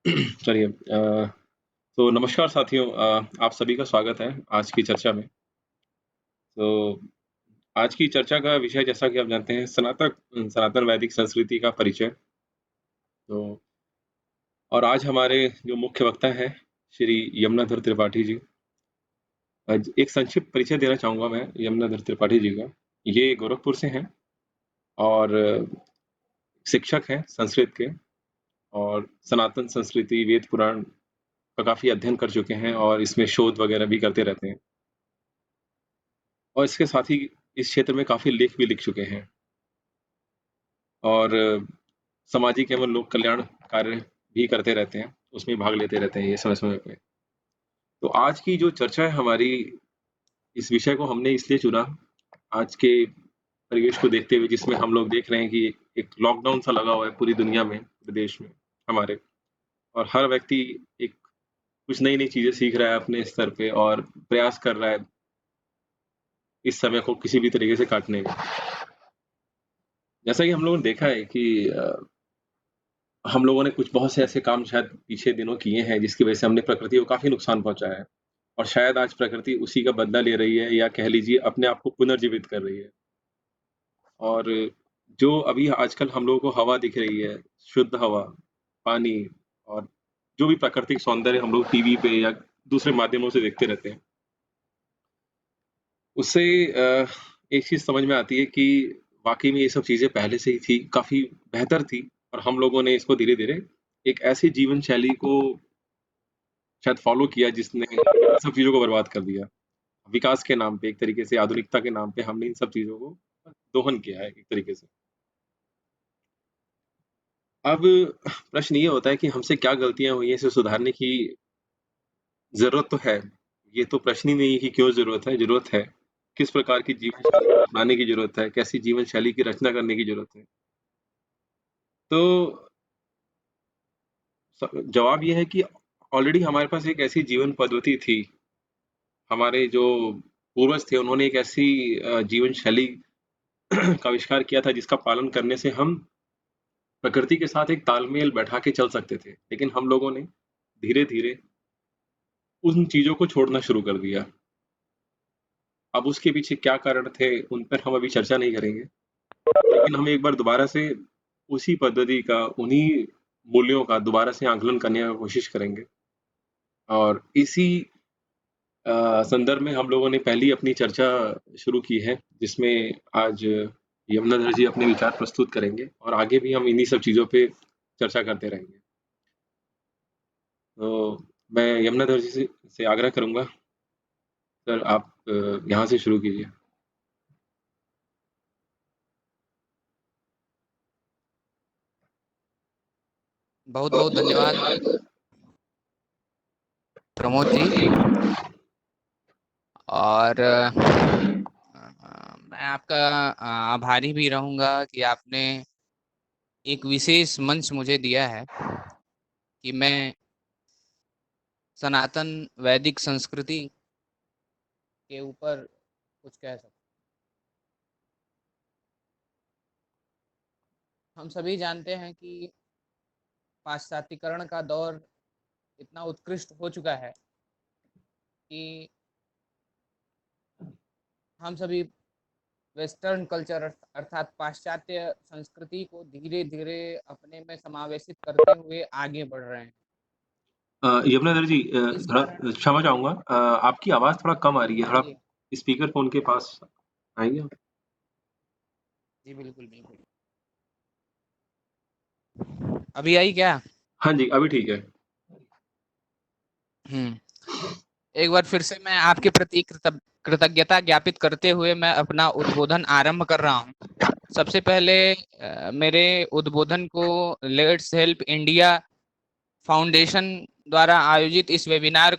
चलिए तो नमस्कार साथियों, आप सभी का स्वागत है आज की चर्चा में। तो आज की चर्चा का विषय जैसा कि आप जानते हैं सनातन वैदिक संस्कृति का परिचय। तो और आज हमारे जो मुख्य वक्ता हैं श्री यमुनाधर त्रिपाठी जी। एक संक्षिप्त परिचय देना चाहूँगा मैं यमुनाधर त्रिपाठी जी का। ये गोरखपुर से हैं और शिक्षक हैं संस्कृत के और सनातन संस्कृति, वेद पुराण का काफ़ी अध्ययन कर चुके हैं और इसमें शोध वगैरह भी करते रहते हैं। और इसके साथ ही इस क्षेत्र में काफ़ी लेख भी लिख चुके हैं और सामाजिक एवं लोक कल्याण कार्य भी करते रहते हैं, उसमें भाग लेते रहते हैं ये समय-समय पे। तो आज की जो चर्चा है हमारी, इस विषय को हमने इसलिए चुना, आज के परिवेश को देखते हुए जिसमें हम लोग देख रहे हैं कि एक लॉकडाउन सा लगा हुआ है पूरी दुनिया में, पूरे देश में हमारे और हर व्यक्ति एक कुछ नई-नई चीज़ें सीख रहा है अपने स्तर पे और प्रयास कर रहा है इस समय को किसी भी तरीके से काटने का। जैसा कि हम लोगों ने देखा है कि हम लोगों ने कुछ बहुत से ऐसे काम शायद पीछे दिनों किए हैं जिसकी वजह से हमने प्रकृति को काफ़ी नुकसान पहुँचाया है और शायद आज प्रकृति उसी का बदला ले रही है या कह लीजिए अपने आप को पुनर्जीवित कर रही है। और जो अभी आजकल हम लोगों को हवा दिख रही है, शुद्ध हवा, पानी और जो भी प्राकृतिक सौंदर्य हम लोग टीवी पे या दूसरे माध्यमों से देखते रहते हैं, उससे एक चीज़ समझ में आती है कि वाक़ई में ये सब चीज़ें पहले से ही थी, काफ़ी बेहतर थी और हम लोगों ने इसको धीरे-धीरे एक ऐसी जीवन शैली को शायद फ़ॉलो किया जिसने इन सब चीज़ों को बर्बाद कर दिया। विकास के नाम पे एक तरीके से आधुनिकता के नाम पे हमने इन सब चीज़ों को दोहन किया है एक तरीके से। अब प्रश्न ये होता है कि हमसे क्या गलतियाँ हुई हैं, इसे सुधारने की ज़रूरत तो है। ये तो प्रश्न ही नहीं है कि क्यों ज़रूरत है। किस प्रकार की जीवन शैली अपनाने की ज़रूरत है, कैसी जीवन शैली की रचना करने की ज़रूरत है। तो जवाब ये है कि ऑलरेडी हमारे पास एक ऐसी जीवन पद्धति थी, हमारे जो पूर्वज थे उन्होंने एक ऐसी जीवन शैली का आविष्कार किया था जिसका पालन करने से हम प्रकृति के साथ एक तालमेल बैठा के चल सकते थे। लेकिन हम लोगों ने धीरे-धीरे उन चीज़ों को छोड़ना शुरू कर दिया। अब उसके पीछे क्या कारण थे, उन पर हम अभी चर्चा नहीं करेंगे। लेकिन हम एक बार दोबारा से उसी पद्धति का, उन्हीं मूल्यों का दोबारा से आकलन करने का कोशिश करेंगे। और इसी संदर्भ में हम लोगों ने पहली अपनी चर्चा शुरू की है, जिसमें आज यमुनाधर जी अपने विचार प्रस्तुत करेंगे और आगे भी हम इन्हीं सब चीज़ों पे चर्चा करते रहेंगे। तो मैं यमुनाधर जी से आग्रह करूँगा, सर आप यहाँ से शुरू कीजिए। बहुत बहुत धन्यवाद प्रमोद जी। और मैं आपका आभारी भी रहूंगा कि आपने एक विशेष मंच मुझे दिया है कि मैं सनातन वैदिक संस्कृति के ऊपर कुछ कह सकूं। हम सभी जानते हैं कि पाश्चात्यकरण का दौर इतना उत्कृष्ट हो चुका है कि हम सभी वेस्टर्न कल्चर अर्थात पाश्चात्य संस्कृति को धीरे धीरे अपने में समावेशित करते हुए आगे बढ़ रहे हैं। यमुनाधर जी, इस थोड़ा कारण क्षमा चाहूँगा, आपकी आवाज़ थोड़ा कम आ रही है, थोड़ा जी स्पीकर फ़ोन के पास आएँगे आप? जी बिल्कुल बिल्कुल। अभी आई क्या? हाँ जी, अभी ठीक है। हम्म। एक बार फिर से मैं आपके प्रति कृतज्ञता ज्ञापित करते हुए मैं अपना उद्बोधन आरंभ कर रहा हूँ। सबसे पहले मेरे उद्बोधन को लेट्स हेल्प इंडिया फाउंडेशन द्वारा आयोजित इस वेबिनार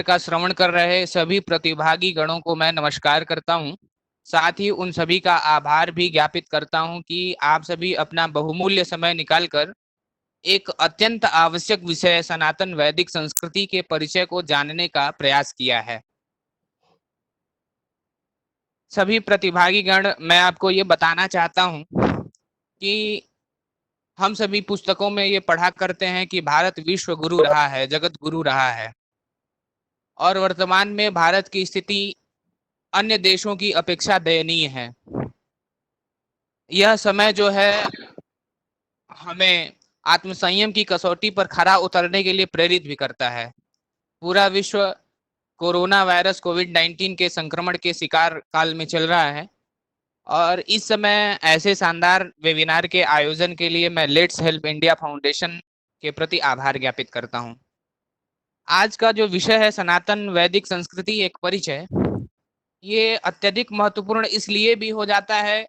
का श्रवण कर रहे सभी प्रतिभागी गणों को मैं नमस्कार करता हूं। साथ ही उन सभी का आभार भी ज्ञापित करता हूं कि आप सभी अपना बहुमूल्य समय निकालकर एक अत्यंत आवश्यक विषय सनातन वैदिक संस्कृति के परिचय को जानने का प्रयास किया है। सभी प्रतिभागी गण, मैं आपको ये बताना चाहता हूं कि हम सभी पुस्तकों में ये पढ़ा करते हैं कि भारत विश्व गुरु रहा है, जगत गुरु रहा है, और वर्तमान में भारत की स्थिति अन्य देशों की अपेक्षा दयनीय है। यह समय जो है हमें आत्मसंयम की कसौटी पर खरा उतरने के लिए प्रेरित भी करता है। पूरा विश्व कोरोना वायरस कोविड-19 के संक्रमण के शिकार काल में चल रहा है, और इस समय ऐसे शानदार वेबिनार के आयोजन के लिए मैं लेट्स हेल्प इंडिया फाउंडेशन के प्रति आभार ज्ञापित करता हूं। आज का जो विषय है सनातन वैदिक संस्कृति एक परिचय, ये अत्यधिक महत्वपूर्ण इसलिए भी हो जाता है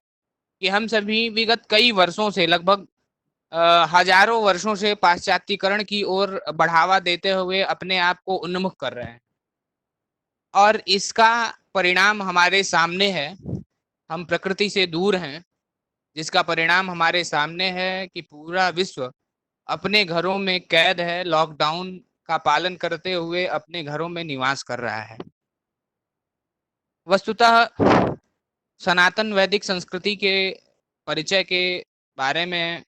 कि हम सभी विगत कई वर्षों से, लगभग हजारों वर्षों से पाश्चात्यकरण की ओर बढ़ावा देते हुए अपने आप को उन्मुख कर रहे हैं, और इसका परिणाम हमारे सामने है। हम प्रकृति से दूर हैं, जिसका परिणाम हमारे सामने है कि पूरा विश्व अपने घरों में कैद है, लॉकडाउन का पालन करते हुए अपने घरों में निवास कर रहा है। वस्तुतः सनातन वैदिक संस्कृति के परिचय के बारे में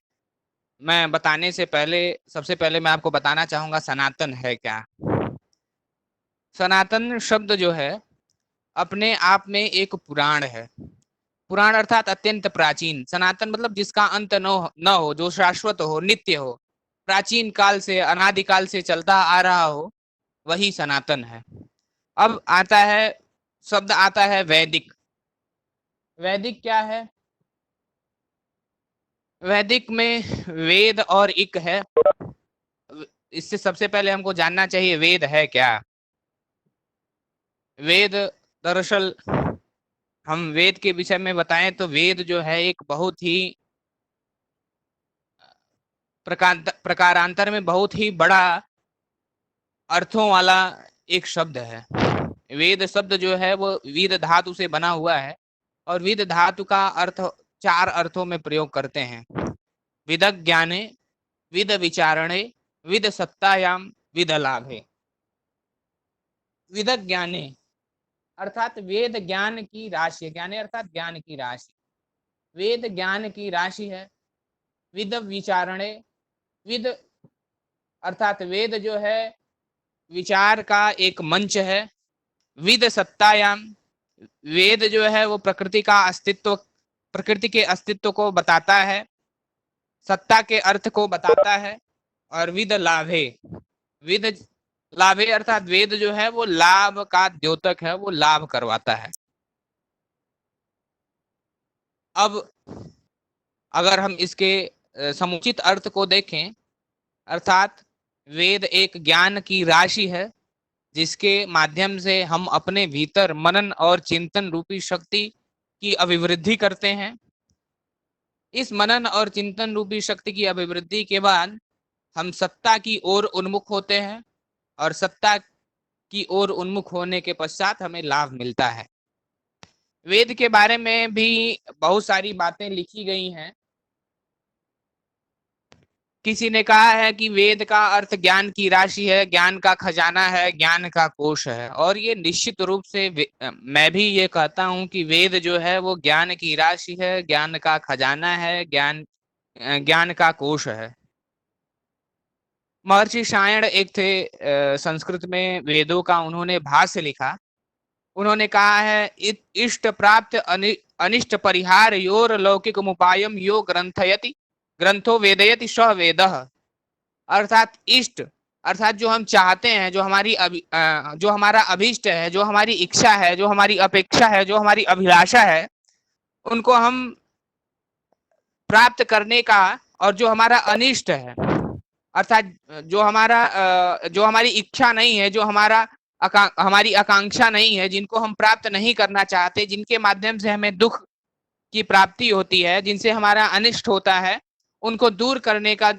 मैं बताने से पहले सबसे पहले मैं आपको बताना चाहूंगा सनातन है क्या। सनातन शब्द जो है अपने आप में एक पुराण है। पुराण अर्थात अत्यंत प्राचीन, सनातन मतलब जिसका अंत न हो, जो शाश्वत हो, नित्य हो, प्राचीन काल से, अनादिकाल से चलता आ रहा हो, वही सनातन है। अब आता है शब्द, आता है वैदिक। वैदिक क्या है? वैदिक में वेद और इक है। इससे सबसे पहले हमको जानना चाहिए वेद है क्या। वेद, दरअसल हम वेद के विषय में बताएं तो वेद जो है एक बहुत ही प्रकारांतर में बहुत ही बड़ा अर्थों वाला एक शब्द है। वेद शब्द जो है वो विद धातु से बना हुआ है, और विद धातु का अर्थ चार अर्थों में प्रयोग करते हैं: विदज्ञाने, विद विचारणे, विद सत्तायाम, विद लाभे। विदज्ञाने अर्थात वेद ज्ञान की राशि, ज्ञाने अर्थात ज्ञान की राशि, वेद ज्ञान की राशि है। विद विचारणे, विद अर्थात वेद जो है विचार का एक मंच है। विद सत्तायाम, वेद जो है वो प्रकृति का अस्तित्व, प्रकृति के अस्तित्व को बताता है, सत्ता के अर्थ को बताता है। और विद लाभे, विद लाभे अर्थात वेद जो है वो लाभ का द्योतक है, वो लाभ करवाता है। अब अगर हम इसके समुचित अर्थ को देखें, अर्थात वेद एक ज्ञान की राशि है जिसके माध्यम से हम अपने भीतर मनन और चिंतन रूपी शक्ति की अभिवृद्धि करते हैं। इस मनन और चिंतन रूपी शक्ति की अभिवृद्धि के बाद हम सत्ता की ओर उन्मुख होते हैं, और सत्ता की ओर उन्मुख होने के पश्चात हमें लाभ मिलता है। वेद के बारे में भी बहुत सारी बातें लिखी गई हैं। किसी ने कहा है कि वेद का अर्थ ज्ञान की राशि है, ज्ञान का खजाना है, ज्ञान का कोश है, और ये निश्चित रूप से मैं भी ये कहता हूं कि वेद जो है वो ज्ञान की राशि है, ज्ञान का खजाना है, ज्ञान का कोश है। महर्षि सायण एक थे, संस्कृत में वेदों का उन्होंने भाष्य लिखा। उन्होंने कहा है इष्ट प्राप्त अनिष्ट परिहार योर लौकिक उपायम यो ग्रंथयति ग्रंथो वेदयति स वेदः। अर्थात इष्ट अर्थात जो हम चाहते हैं, जो हमारा अभिष्ट है, जो हमारी इच्छा है, जो हमारी अपेक्षा है, जो हमारी अभिलाषा है, उनको हम प्राप्त करने का, और जो हमारा अनिष्ट है अर्थात जो हमारी इच्छा नहीं है, जो हमारी आकांक्षा नहीं है, जिनको हम प्राप्त नहीं करना चाहते, जिनके माध्यम से हमें दुख की प्राप्ति होती है, जिनसे हमारा अनिष्ट होता है, उनको दूर करने का,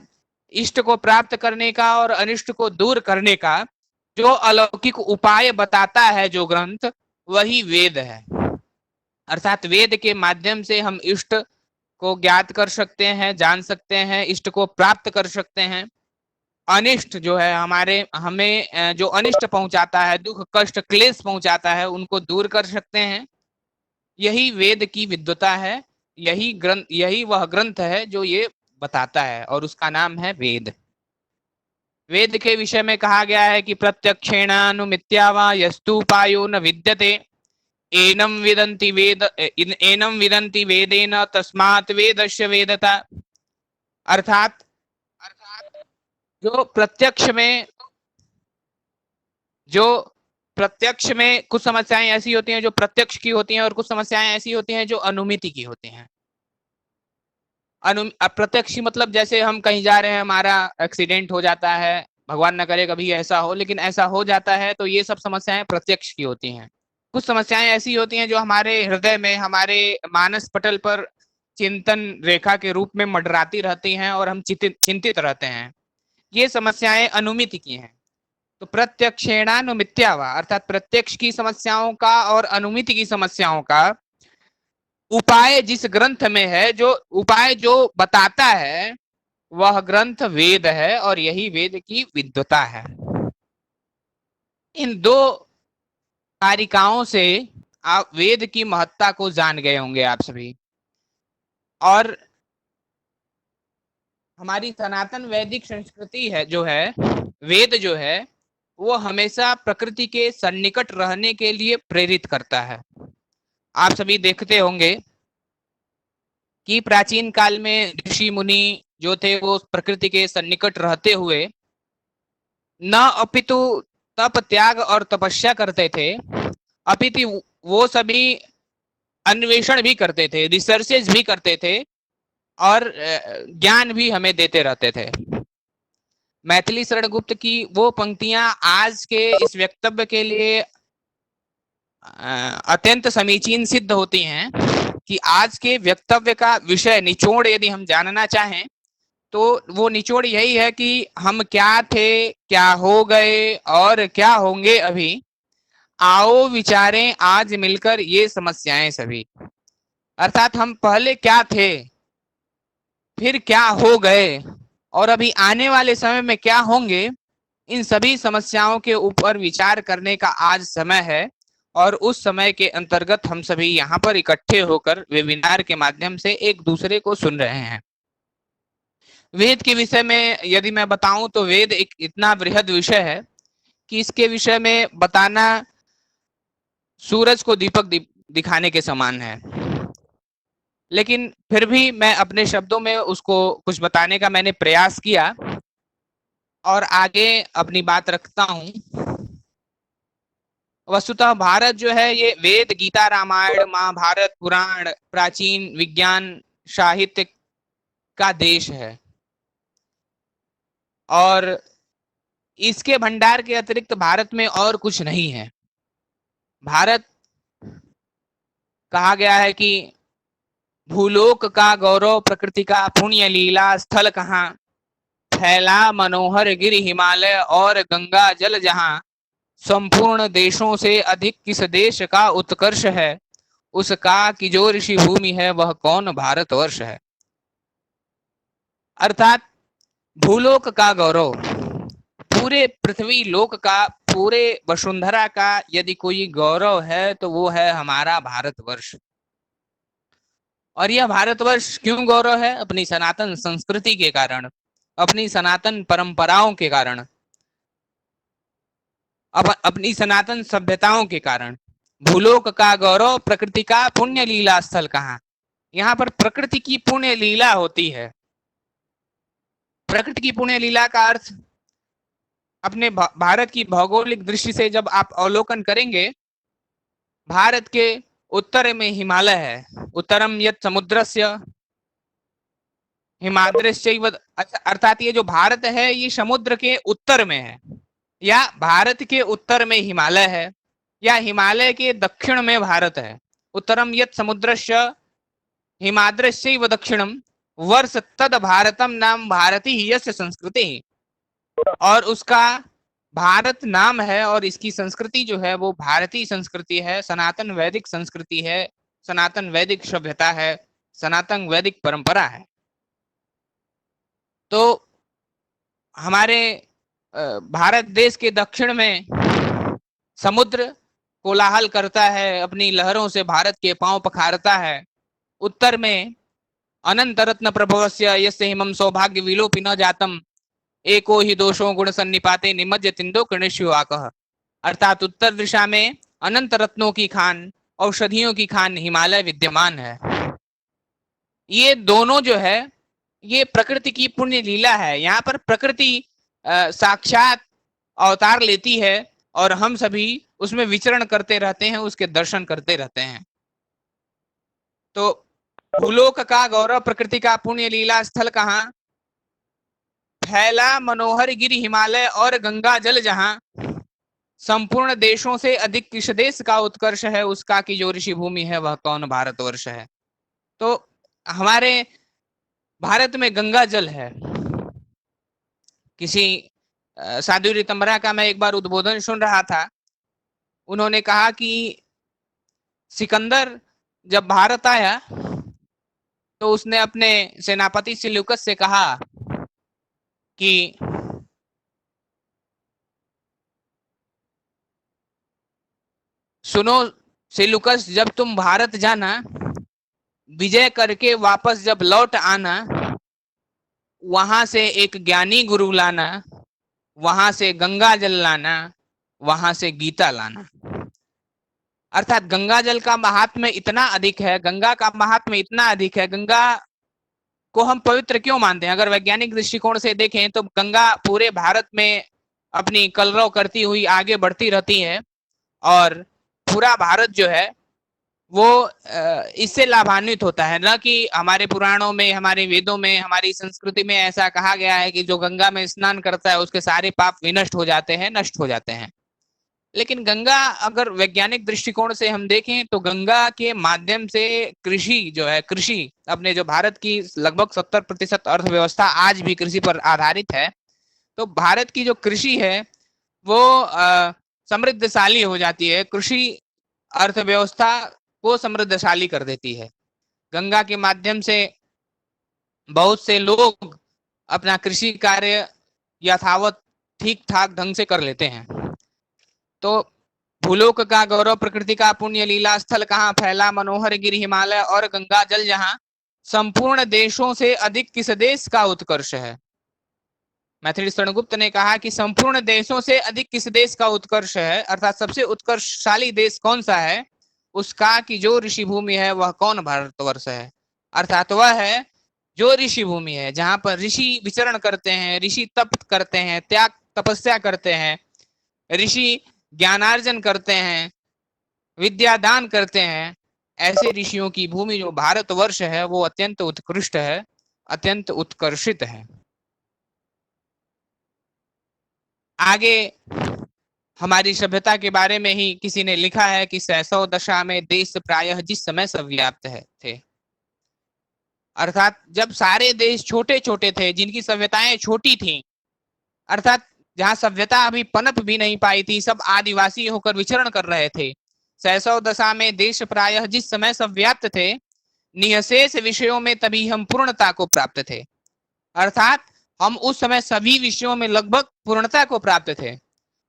इष्ट को प्राप्त करने का और अनिष्ट को दूर करने का जो अलौकिक उपाय बताता है जो ग्रंथ, वही वेद है। अर्थात वेद के माध्यम से हम इष्ट को ज्ञात कर सकते हैं, जान सकते हैं, इष्ट को प्राप्त कर सकते हैं। अनिष्ट जो है हमें जो अनिष्ट पहुंचाता है, दुख कष्ट क्लेश पहुंचाता है, उनको दूर कर सकते हैं। यही वेद की विद्वता है, यही वह ग्रंथ है जो ये बताता है और उसका नाम है वेद। वेद के विषय में कहा गया है कि प्रत्यक्षेणानुमित्या वा यस्तुपायो न विद्यते एनम विदन्ति वेदेन तस्मात् वेदस्य वेदता। अर्थात जो प्रत्यक्ष में जो प्रत्यक्ष में कुछ समस्याएं ऐसी होती हैं जो प्रत्यक्ष की होती हैं और कुछ समस्याएं ऐसी होती हैं जो अनुमिति की होती हैं। अप्रत्यक्ष मतलब जैसे हम कहीं जा रहे हैं, हमारा एक्सीडेंट हो जाता है, भगवान न करे कभी ऐसा हो, लेकिन ऐसा हो जाता है, तो ये सब समस्याएं प्रत्यक्ष की होती हैं। कुछ समस्याएं ऐसी होती हैं जो हमारे हृदय में, हमारे मानस पटल पर चिंतन रेखा के रूप में मंडराती रहती हैं और हम चिंतित रहते हैं। ये समस्याएं अनुमिति की हैं। तो प्रत्यक्षेणानुमित्या वा अर्थात प्रत्यक्ष की समस्याओं का और अनुमिति की समस्याओं का उपाय जिस ग्रंथ में है, जो उपाय जो बताता है वह ग्रंथ वेद है और यही वेद की विद्वता है। इन दो कारिकाओं से आप वेद की महत्ता को जान गए होंगे आप सभी। और हमारी सनातन वैदिक संस्कृति है जो है, वेद जो है, वो हमेशा प्रकृति के सन्निकट रहने के लिए प्रेरित करता है। आप सभी देखते होंगे कि प्राचीन काल में ऋषि मुनि जो थे वो प्रकृति के सन्निकट रहते हुए न अपितु तप त्याग और तपस्या करते थे, अपितु वो सभी अन्वेषण भी करते थे, रिसर्चेज भी करते थे और ज्ञान भी हमें देते रहते थे। मैथिली शरण गुप्त की वो पंक्तियां आज के इस वक्तव्य के लिए अत्यंत समीचीन सिद्ध होती हैं कि आज के वक्तव्य का विषय निचोड़ यदि हम जानना चाहें तो वो निचोड़ यही है कि हम क्या थे, क्या हो गए और क्या होंगे अभी। आओ विचारें आज मिलकर ये समस्याएं सभी। अर्थात हम पहले क्या थे, फिर क्या हो गए और अभी आने वाले समय में क्या होंगे, इन सभी समस्याओं के ऊपर विचार करने का आज समय है। और उस समय के अंतर्गत हम सभी यहाँ पर इकट्ठे होकर वेबिनार के माध्यम से एक दूसरे को सुन रहे हैं। वेद के विषय में यदि मैं बताऊं तो वेद एक इतना बृहद विषय है कि इसके विषय में बताना सूरज को दीपक दिखाने के समान है। लेकिन फिर भी मैं अपने शब्दों में उसको कुछ बताने का मैंने प्रयास किया और आगे अपनी बात रखता हूं। वस्तुतः भारत जो है ये वेद, गीता, रामायण, महाभारत, पुराण, प्राचीन विज्ञान साहित्य का देश है और इसके भंडार के अतिरिक्त भारत में और कुछ नहीं है। भारत कहा गया है कि भूलोक का गौरव, प्रकृति का पुण्य लीला स्थल कहाँ, फैला मनोहर गिर हिमालय और गंगा जल जहां, संपूर्ण देशों से अधिक किस देश का उत्कर्ष है, उसका की जो ऋषि भूमि है वह कौन भारतवर्ष है। अर्थात भूलोक का गौरव, पूरे पृथ्वी लोक का, पूरे वसुंधरा का यदि कोई गौरव है तो वो है हमारा भारतवर्ष। और यह भारतवर्ष क्यों गौरव है? अपनी सनातन संस्कृति के कारण, अपनी सनातन परंपराओं के कारण, अपनी सनातन सभ्यताओं के कारण। भूलोक का गौरव, प्रकृति का पुण्य लीला स्थल कहाँ। यहाँ पर प्रकृति की पुण्य लीला होती है। प्रकृति की पुण्य लीला का अर्थ अपने भारत की भौगोलिक दृष्टि से जब आप अवलोकन करेंगे, भारत के उत्तर में हिमालय है, उत्तरम यत् समुद्रस्य हिमाद्रश्चैव, अर्थात ये जो भारत है ये समुद्र के उत्तर में है, या भारत के उत्तर में हिमालय है, या हिमालय के दक्षिण में भारत है। उत्तरम यत् समुद्रस्य हिमाद्रश्चैव दक्षिणम वर्ष तद भारतम नाम भारती ही यस्य संस्कृति। और उसका भारत नाम है और इसकी संस्कृति जो है वो भारतीय संस्कृति है, सनातन वैदिक संस्कृति है, सनातन वैदिक सभ्यता है, सनातन वैदिक परंपरा है। तो हमारे भारत देश के दक्षिण में समुद्र कोलाहल करता है, अपनी लहरों से भारत के पांव पखारता है। उत्तर में अनंत रत्न प्रभवस्य यस्य हिमं सौभाग्य विलोपि न जातम एको ही दोषों गुण सन्निपाते निमज्य तिंदो कृणिष्युवाकः। अर्थात उत्तर दिशा में अनंत रत्नों की खान, औषधियों की खान हिमालय विद्यमान है। ये दोनों जो है ये प्रकृति की पुण्य लीला है। यहाँ पर प्रकृति साक्षात अवतार लेती है और हम सभी उसमें विचरण करते रहते हैं, उसके दर्शन करते रहते हैं। तो भूलोक का गौरव, प्रकृति का पुण्य लीला स्थल कहाँ? फैला मनोहर गिरि हिमालय और गंगा जल जहां, संपूर्ण देशों से अधिक किस देश का उत्कर्ष है, उसका की जो ऋषि भूमि है वह कौन भारतवर्ष है। तो हमारे भारत में गंगा जल है। किसी साधु रितंबरा का मैं एक बार उद्बोधन सुन रहा था। उन्होंने कहा कि सिकंदर जब भारत आया तो उसने अपने सेनापति सिल्यूकस से कहा कि सुनो सिल्यूकस, जब तुम भारत जाना, विजय करके वापस जब लौट आना, वहां से एक ज्ञानी गुरु लाना, वहां से गंगा जल लाना, वहां से गीता लाना। अर्थात गंगा जल का महात्म्य इतना अधिक है, गंगा का महात्म्य इतना अधिक है। गंगा को हम पवित्र क्यों मानते हैं? अगर वैज्ञानिक दृष्टिकोण से देखें तो गंगा पूरे भारत में अपनी कलरव करती हुई आगे बढ़ती रहती है और पूरा भारत जो है वो इससे लाभान्वित होता है। न कि हमारे पुराणों में, हमारे वेदों में, हमारी संस्कृति में ऐसा कहा गया है कि जो गंगा में स्नान करता है उसके सारे पाप विनष्ट हो जाते हैं, नष्ट हो जाते हैं। लेकिन गंगा, अगर वैज्ञानिक दृष्टिकोण से हम देखें तो गंगा के माध्यम से कृषि जो है, कृषि अपने जो भारत की लगभग 70% अर्थव्यवस्था आज भी कृषि पर आधारित है। तो भारत की जो कृषि है वो समृद्धशाली हो जाती है, कृषि अर्थव्यवस्था को समृद्धशाली कर देती है। गंगा के माध्यम से बहुत से लोग अपना कृषि कार्य यथावत ठीक ठाक ढंग से कर लेते हैं। तो भूलोक का गौरव, प्रकृति का पुण्य लीला स्थल कहाँ? फैला मनोहर गिरि हिमालय और गंगा जल जहां, संपूर्ण देशों से अधिक किस देश का उत्कर्ष है? मैथिली स्वर्णगुप्त ने कहा कि संपूर्ण देशों से अधिक किस देश का उत्कर्ष है, अर्थात सबसे उत्कर्षशाली देश कौन सा है, उसका की जो ऋषि भूमि है वह कौन भारतवर्ष है। अर्थात वह है जो ऋषि भूमि है, जहां पर ऋषि विचरण करते हैं, ऋषि तप करते हैं, त्याग तपस्या करते हैं, ऋषि ज्ञानार्जन करते हैं, विद्यादान करते हैं। ऐसे ऋषियों की भूमि जो भारतवर्ष है वो अत्यंत उत्कृष्ट है, अत्यंत उत्कर्षित है। आगे हमारी सभ्यता के बारे में ही किसी ने लिखा है कि शैशव दशा में देश प्रायः जिस समय सव्याप्त थे। अर्थात जब सारे देश छोटे छोटे थे, जिनकी सभ्यताएं छोटी थी, अर्थात जहां सभ्यता अभी पनप भी नहीं पाई थी, सब आदिवासी होकर विचरण कर रहे थे। शैशव दशा में देश प्रायः जिस समय सव्याप्त थे, निःशेष विषयों में तभी हम पूर्णता को प्राप्त थे। अर्थात हम उस समय सभी विषयों में लगभग पूर्णता को प्राप्त थे।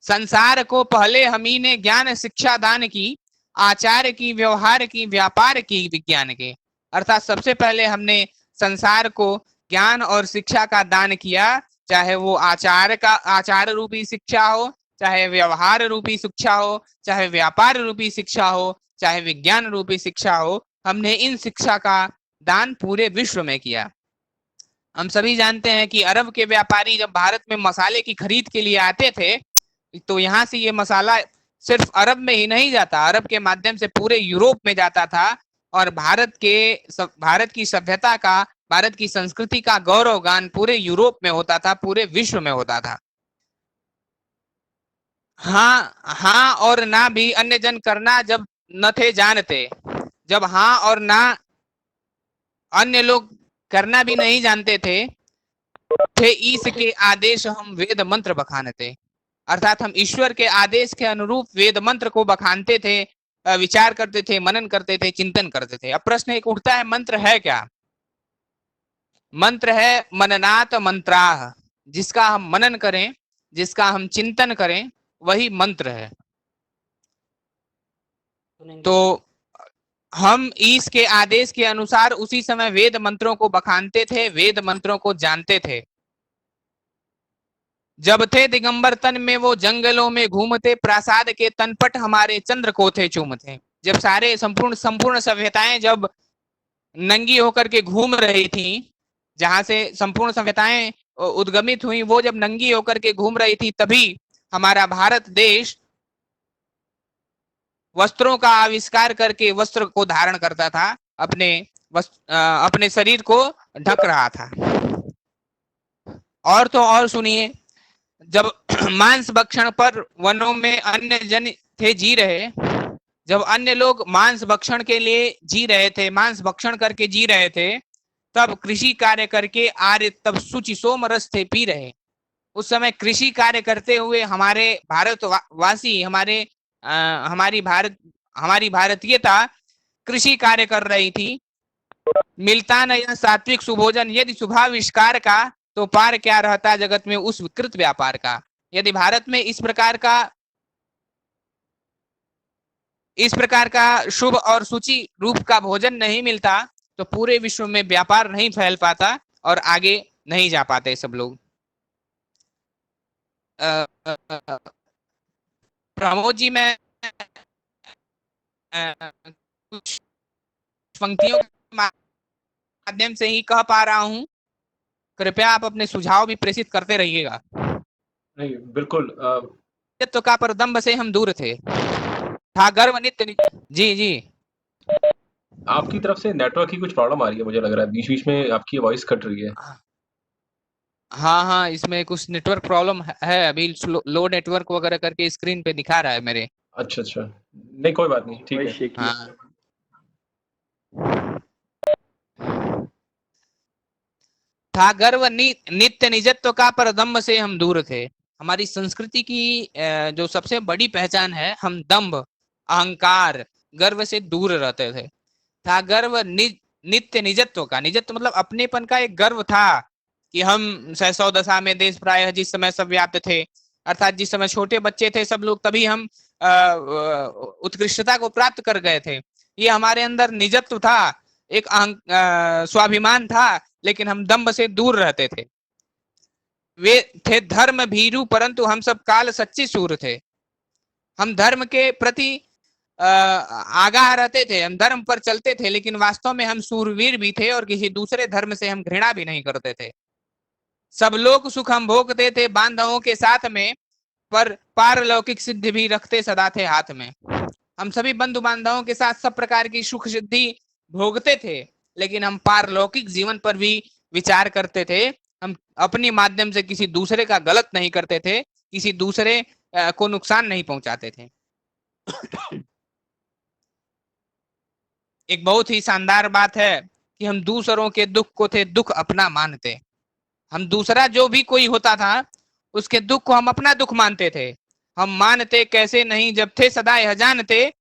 संसार को पहले हम ही ने ज्ञान शिक्षा दान की, आचार की, व्यवहार की, व्यापार की, विज्ञान के। अर्थात सबसे पहले हमने संसार को ज्ञान और शिक्षा का दान किया, चाहे वो आचार रूपी शिक्षा हो, चाहे व्यवहार रूपी शिक्षा हो, चाहे व्यापार रूपी शिक्षा हो, चाहे विज्ञान रूपी शिक्षा हो। हमने इन शिक्षा का दान पूरे विश्व में किया। हम सभी जानते हैं कि अरब के व्यापारी जब भारत में मसाले की खरीद के लिए आते थे तो यहाँ से ये मसाला सिर्फ अरब में ही नहीं जाता, अरब के माध्यम से पूरे यूरोप में जाता था और भारत की सभ्यता का, भारत की संस्कृति का गौरव गान पूरे यूरोप में होता था, पूरे विश्व में होता था। हाँ और ना भी अन्य जन करना जब न थे जानते, जब हाँ और ना अन्य लोग करना भी नहीं जानते थे ईश के आदेश हम वेद मंत्र बखानते। अर्थात हम ईश्वर के आदेश के अनुरूप वेद मंत्र को बखानते थे, विचार करते थे, मनन करते थे, चिंतन करते थे। अब प्रश्न एक उठता है, मंत्र है क्या? मंत्र है मननात मंत्राह, जिसका हम मनन करें, जिसका हम चिंतन करें, वही मंत्र है। तो हम ईश के आदेश के अनुसार उसी समय वेद मंत्रों को बखानते थे, वेद मंत्रों को जानते थे। जब थे दिगंबर तन में वो जंगलों में घूमते, प्रासाद के तनपट हमारे चंद्र को थे चूमते। जब सारे संपूर्ण सभ्यताएं जब नंगी होकर के घूम रही थी, जहां से संपूर्ण सभ्यताएं उद्गमित हुई, वो जब नंगी होकर के घूम रही थी, तभी हमारा भारत देश वस्त्रों का आविष्कार करके वस्त्र को धारण करता था, अपने शरीर को ढक रहा था। और तो और सुनिए, जब मांस भक्षण पर वनों में अन्य जन थे जी रहे, जब अन्य लोग मांस भक्षण के लिए जी रहे थे, मांस भक्षण करके जी रहे थे, तब कृषि कार्य करके आर्य तब शुचि सोम रस थे पी रहे। उस समय कृषि कार्य करते हुए हमारे भारतवासी, हमारी भारतीयता कृषि कार्य कर रही थी। मिलता न यह सात्विक सुभोजन यदि शुभाविष्कार का, तो पार क्या रहता जगत में उस विकृत व्यापार का। यदि भारत में इस प्रकार का शुभ और सूची रूप का भोजन नहीं मिलता, तो पूरे विश्व में व्यापार नहीं फैल पाता और आगे नहीं जा पाते सब लोग। प्रमोद जी, मैं कुछ पंक्तियों के माध्यम से ही कह पा रहा हूं, कृपया आप अपने सुझाव भी प्रेषित करते रहिएगा। नहीं, बिल्कुल। तो का पर दंभ से हम दूर थे, था गर्व नित्य। जी जी, आपकी तरफ से नेटवर्क की कुछ प्रॉब्लम आ रही है, मुझे लग रहा है बीच बीच में आपकी वॉइस कट रही है। हाँ हाँ, इसमें कुछ नेटवर्क प्रॉब्लम है, अभी लो नेटवर्क वगैरह करके स्क्रीन पे दिखा रहा है मेरे। अच्छा अच्छा, नहीं कोई बात नहीं, ठीक है। हाँ, था गर्व नित्य निजत्व का, पर दम्भ से हम दूर थे। हमारी संस्कृति की जो सबसे बड़ी पहचान है, हम दम्भ, अहंकार, गर्व से दूर रहते थे। था गर्व नित्य निजत्व का, निजत्व मतलब अपनेपन का एक गर्व था कि हम सौ दशा में देश प्राय जिस समय सब व्याप्त थे, अर्थात जिस समय छोटे बच्चे थे सब लोग, तभी हम उत्कृष्टता को प्राप्त कर गए थे। ये हमारे अंदर निजत्व था, एक स्वाभिमान था, लेकिन हम दम्भ से दूर रहते थे। वे थे धर्म भीरु, परंतु हम सब काल सच्चे सूर थे। हम धर्म के प्रति आगाह रहते थे, हम धर्म पर चलते थे, लेकिन वास्तव में हम सूरवीर भी थे और किसी दूसरे धर्म से हम घृणा भी नहीं करते थे। सब लोग सुख हम भोगते थे बांधवों के साथ में, पर पारलौकिक सिद्धि भी रखते सदा थे हाथ में। हम सभी बंधु बांधवों के साथ सब प्रकार की सुख सिद्धि भोगते थे, लेकिन हम पारलौकिक जीवन पर भी विचार करते थे। हम अपने माध्यम से किसी दूसरे का गलत नहीं करते थे, किसी दूसरे को नुकसान नहीं पहुंचाते थे। एक बहुत ही शानदार बात है कि हम दूसरों के दुख को थे दुख अपना मानते। हम दूसरा जो भी कोई होता था, उसके दुख को हम अपना दुख मानते थे। हम मानते कैसे नहीं जब थे सदा यह जानते,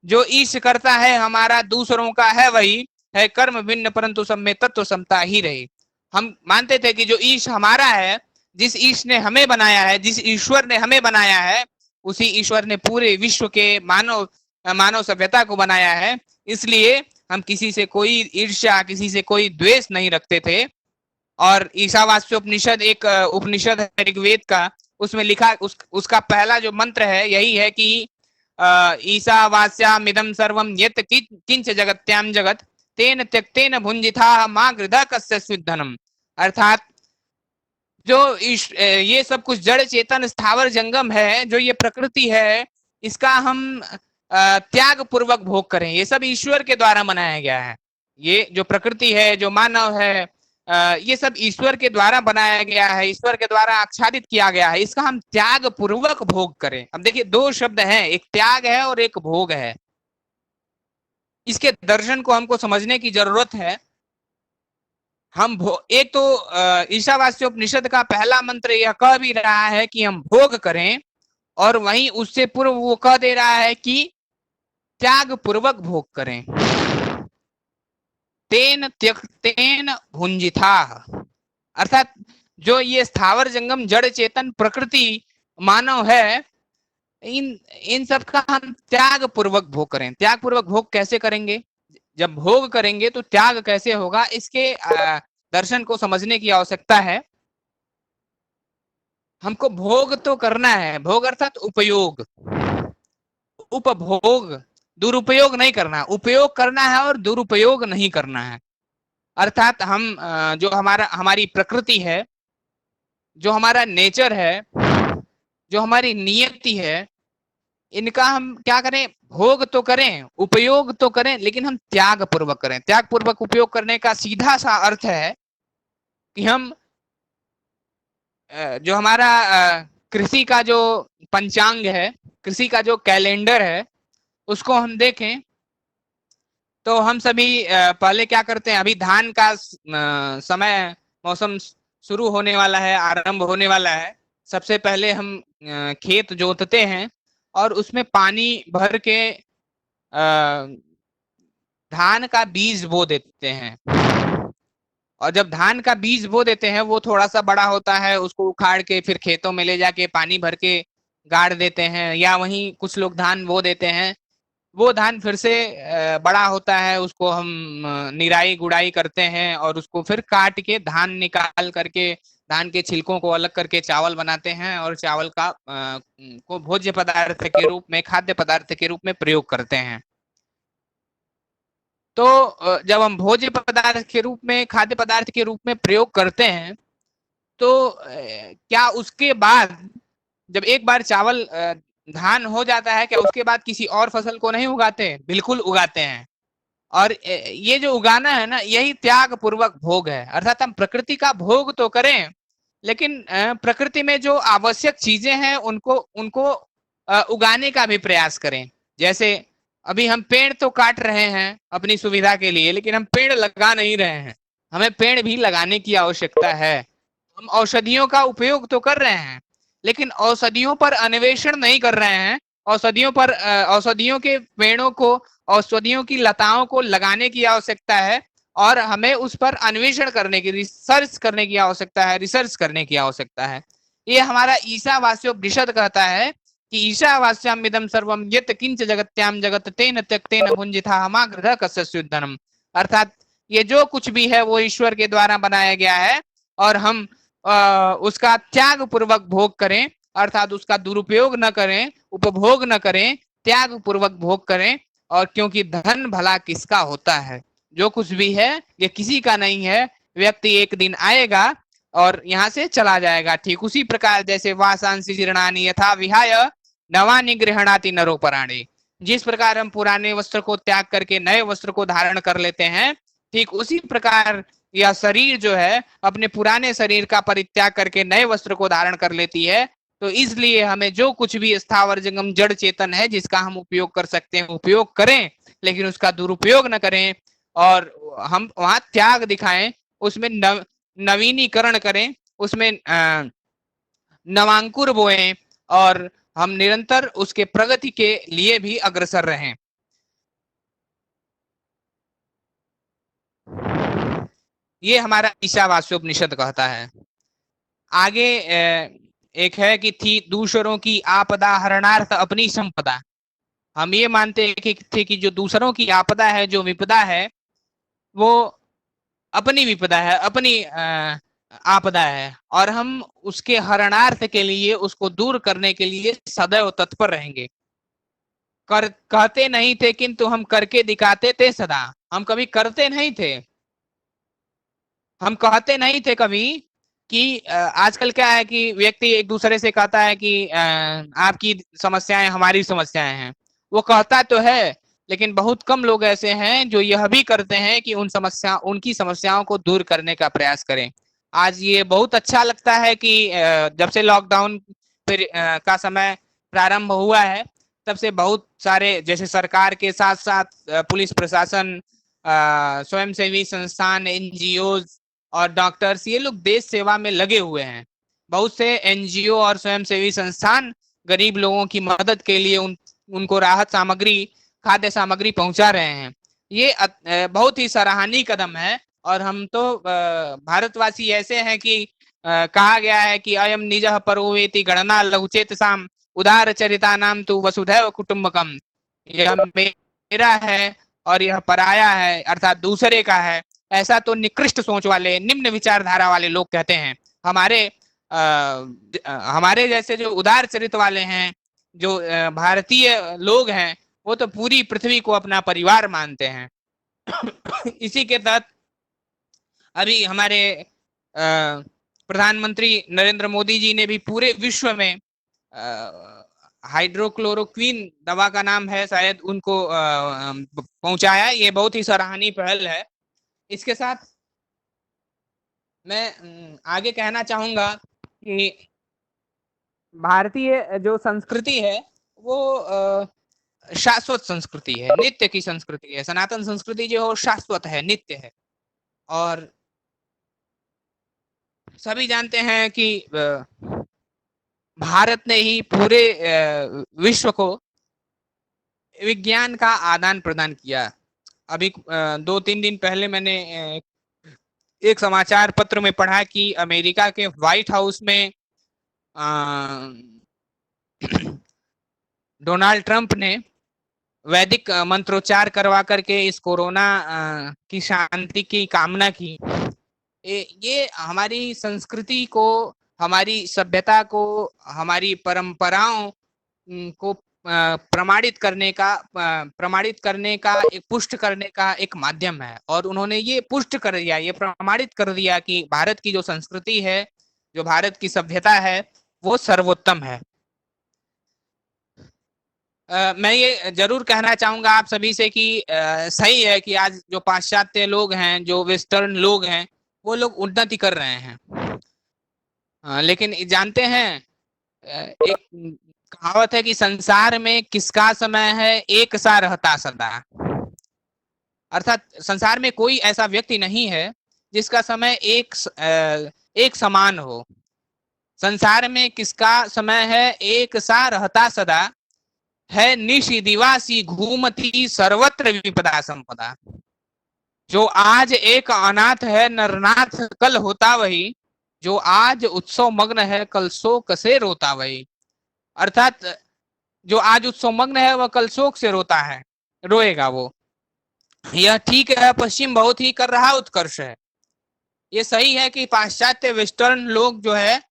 जो ईश करता है हमारा दूसरों का है वही, है कर्म भिन्न परंतु सब में तत्व समता ही रही। हम मानते थे कि जो ईश हमारा है, जिस ईश ने हमें बनाया है, जिस ईश्वर ने हमें बनाया है, उसी ईश्वर ने पूरे विश्व के मानव सभ्यता को बनाया है। इसलिए हम किसी से कोई ईर्ष्या, किसी से कोई द्वेष नहीं रखते थे। और ईशावास्योपनिषद एक उपनिषद है ऋग्वेद का, उसमें लिखा उसका पहला जो मंत्र है यही है कि ईशावास्यामिदं सर्वं यत् किंच जगत्याम जगत तेन त्यक्तेन भुंजिथा मा गृधा कस्य स्विद्धनम। अर्थात जो ये सब कुछ जड़ चेतन स्थावर जंगम है, जो ये प्रकृति है, इसका हम त्याग पूर्वक भोग करें। ये सब ईश्वर के द्वारा बनाया गया है। ये जो प्रकृति है, जो मानव है, ये सब ईश्वर के द्वारा बनाया गया है, ईश्वर के द्वारा आच्छादित किया गया है। इसका हम त्याग पूर्वक भोग करें। अब देखिए, दो शब्द हैं, एक त्याग है और एक भोग है। इसके दर्शन को हमको समझने की जरूरत है। हम एक तो ईशावास्योपनिषद का पहला मंत्र यह कह भी रहा है कि हम भोग करें, और वहीं उससे पूर्व वो कह दे रहा है कि त्याग पूर्वक भोग करें। तेन त्यक्तेन भुंजिथा, अर्थात जो ये स्थावर जंगम जड़ चेतन प्रकृति मानव है, इन सब का हम त्याग पूर्वक भोग करें। त्याग पूर्वक भोग कैसे करेंगे? जब भोग करेंगे तो त्याग कैसे होगा, इसके दर्शन को समझने की आवश्यकता है। हमको भोग तो करना है, भोग अर्थात उपयोग, उपभोग, दुरुपयोग नहीं करना, उपयोग करना है और दुरुपयोग नहीं करना है। अर्थात हम जो हमारी प्रकृति है, जो हमारा नेचर है, जो हमारी नियति है, इनका हम क्या करें, भोग तो करें, उपयोग तो करें, लेकिन हम त्याग पूर्वक करें। त्याग पूर्वक उपयोग करने का सीधा सा अर्थ है कि हम जो हमारा कृषि का जो पंचांग है, कृषि का जो कैलेंडर है, उसको हम देखें तो हम सभी पहले क्या करते हैं, अभी धान का समय, मौसम शुरू होने वाला है, आरंभ होने वाला है। सबसे पहले हम खेत जोतते हैं और उसमें पानी भर के धान का बीज बो देते हैं। और जब धान का बीज बो देते हैं, वो थोड़ा सा बड़ा होता है, उसको उखाड़ के फिर खेतों में ले जाके पानी भर के गाड़ देते हैं, या वहीं कुछ लोग धान बो देते हैं। वो धान फिर से बड़ा होता है, उसको हम निराई गुड़ाई करते हैं और उसको फिर काट के धान निकाल करके, धान के छिलकों को अलग करके चावल बनाते हैं और चावल का को भोज्य पदार्थ के रूप में, खाद्य पदार्थ के रूप में प्रयोग करते हैं। तो जब हम भोज्य पदार्थ के रूप में, खाद्य पदार्थ के रूप में प्रयोग करते हैं, तो क्या उसके बाद जब एक बार चावल धान हो जाता है, क्या उसके बाद किसी और फसल को नहीं उगाते? बिल्कुल उगाते हैं। और ये जो उगाना है ना, यही त्याग पूर्वक भोग है। अर्थात हम प्रकृति का भोग तो करें, लेकिन प्रकृति में जो आवश्यक चीजें हैं उनको उनको उगाने का भी प्रयास करें। जैसे अभी हम पेड़ तो काट रहे हैं अपनी सुविधा के लिए, लेकिन हम पेड़ लगा नहीं रहे हैं। हमें पेड़ भी लगाने की आवश्यकता है। हम औषधियों का उपयोग तो कर रहे हैं, लेकिन औषधियों पर अन्वेषण नहीं कर रहे हैं। औषधियों पर औषधियों के पेड़ों को, औषधियों की लताओं को लगाने की आवश्यकता है और हमें उस पर अन्वेषण करने की, रिसर्च करने की आवश्यकता है, रिसर्च करने की आवश्यकता है। ये हमारा ईशावास्योपनिषद कहता है कि ईशावास्याम इदम सर्वम यत् किंच जगत्याम जगत तेन त्यक्तेन भुंजिथा हमाग्रह कस्यस्युद्धनम। अर्थात ये जो कुछ भी है वो ईश्वर के द्वारा बनाया गया है और हम उसका त्याग पूर्वक भोग करें, अर्थात उसका दुरुपयोग न करें, उपभोग न करें, त्याग पूर्वक भोग करें। और क्योंकि धन भला किसका होता है, जो कुछ भी है ये किसी का नहीं है। व्यक्ति एक दिन आएगा और यहाँ से चला जाएगा। ठीक उसी प्रकार जैसे वासांसि जीर्णानि यथा विहाय नवानि गृह्णाति नरोपराणि, जिस प्रकार हम पुराने वस्त्र को त्याग करके नए वस्त्र को धारण कर लेते हैं, ठीक उसी प्रकार यह शरीर जो है अपने पुराने शरीर का परित्याग करके नए वस्त्र को धारण कर लेती है। तो इसलिए हमें जो कुछ भी स्थावर जंगम जड़ चेतन है जिसका हम उपयोग कर सकते हैं उपयोग करें, लेकिन उसका दुरुपयोग न करें और हम वहां त्याग दिखाएं, उसमें नवीनीकरण करें, उसमें नवांकुर बोएं और हम निरंतर उसके प्रगति के लिए भी अग्रसर रहें। ये हमारा ईशावास्योपनिषद कहता है। आगे एक है कि थी दूसरों की आपदा हरणार्थ अपनी संपदा। हम ये मानते थे कि जो दूसरों की आपदा है, जो विपदा है, वो अपनी विपदा है, अपनी आपदा है और हम उसके हरणार्थ के लिए, उसको दूर करने के लिए सदैव तत्पर रहेंगे। कहते नहीं थे किंतु हम करके दिखाते थे सदा। हम कभी करते नहीं थे, हम कहते नहीं थे कभी कि आजकल क्या है कि व्यक्ति एक दूसरे से कहता है कि आपकी समस्याएं हमारी समस्याएं हैं। वो कहता तो है, लेकिन बहुत कम लोग ऐसे हैं जो यह भी करते हैं कि उनकी समस्याओं को दूर करने का प्रयास करें। आज ये बहुत अच्छा लगता है कि जब से लॉकडाउन फिर का समय प्रारंभ हुआ है, तब से बहुत सारे, जैसे सरकार के साथ साथ पुलिस प्रशासन, स्वयंसेवी संस्थान, एनजीओज और डॉक्टर्स, ये लोग देश सेवा में लगे हुए हैं। बहुत से एनजीओ और स्वयंसेवी संस्थान गरीब लोगों की मदद के लिए उनको राहत सामग्री, खाद्य सामग्री पहुंचा रहे हैं। ये बहुत ही सराहनीय कदम है। और हम तो भारतवासी ऐसे हैं कि कहा गया है कि अयम निज परोवेति गणना लघुचेत साम उदार चरिता नाम तु वसुधैव कुटुंबकम। यह मेरा है और यह पराया है अर्थात दूसरे का है, ऐसा तो निकृष्ट सोच वाले, निम्न विचारधारा वाले लोग कहते हैं। हमारे जैसे जो उदार चरित्र वाले हैं, जो भारतीय लोग हैं, वो तो पूरी पृथ्वी को अपना परिवार मानते हैं। इसी के तहत अभी हमारे प्रधानमंत्री नरेंद्र मोदी जी ने भी पूरे विश्व में हाइड्रोक्लोरोक्विन दवा का नाम है शायद, उनको पहुंचाया। ये बहुत ही सराहनीय पहल है। इसके साथ मैं आगे कहना चाहूंगा कि भारतीय जो संस्कृति है वो शाश्वत संस्कृति है, नित्य की संस्कृति है। सनातन संस्कृति जो है शाश्वत है, नित्य है। और सभी जानते हैं कि भारत ने ही पूरे विश्व को विज्ञान का आदान प्रदान किया। अभी 2-3 दिन पहले मैंने एक समाचार पत्र में पढ़ा कि अमेरिका के व्हाइट हाउस में डोनाल्ड ट्रंप ने वैदिक मंत्रोच्चार करवा करके इस कोरोना की शांति की कामना की। ये हमारी संस्कृति को, हमारी सभ्यता को, हमारी परंपराओं को प्रमाणित करने का एक पुष्ट करने का एक माध्यम है। और उन्होंने ये पुष्ट कर दिया, ये प्रमाणित कर दिया कि भारत की जो संस्कृति है, जो भारत की सभ्यता है, वो सर्वोत्तम है। मैं ये जरूर कहना चाहूंगा आप सभी से कि सही है कि आज जो पाश्चात्य लोग हैं, जो वेस्टर्न लोग हैं, वो लोग उन्नति कर रहे हैं। लेकिन जानते हैं, एक कहावत है कि संसार में किसका समय है, एक सा रहता सदा। अर्थात संसार में कोई ऐसा व्यक्ति नहीं है जिसका समय एक समान हो। संसार में किसका समय है, एक सा रहता सदा, है निशि दिवासी घूमती सर्वत्र विपदा संपदा। जो आज एक अनाथ है नरनाथ कल होता वही, जो आज उत्सव मग्न है कल शोक से रोता वही। अर्थात जो आज उत्सव मग्न है वह कल शोक से रोता है, रोएगा वो। यह ठीक है, पश्चिम बहुत ही कर रहा उत्कर्ष है। ये सही है कि पाश्चात्य वेस्टर्न लोग जो है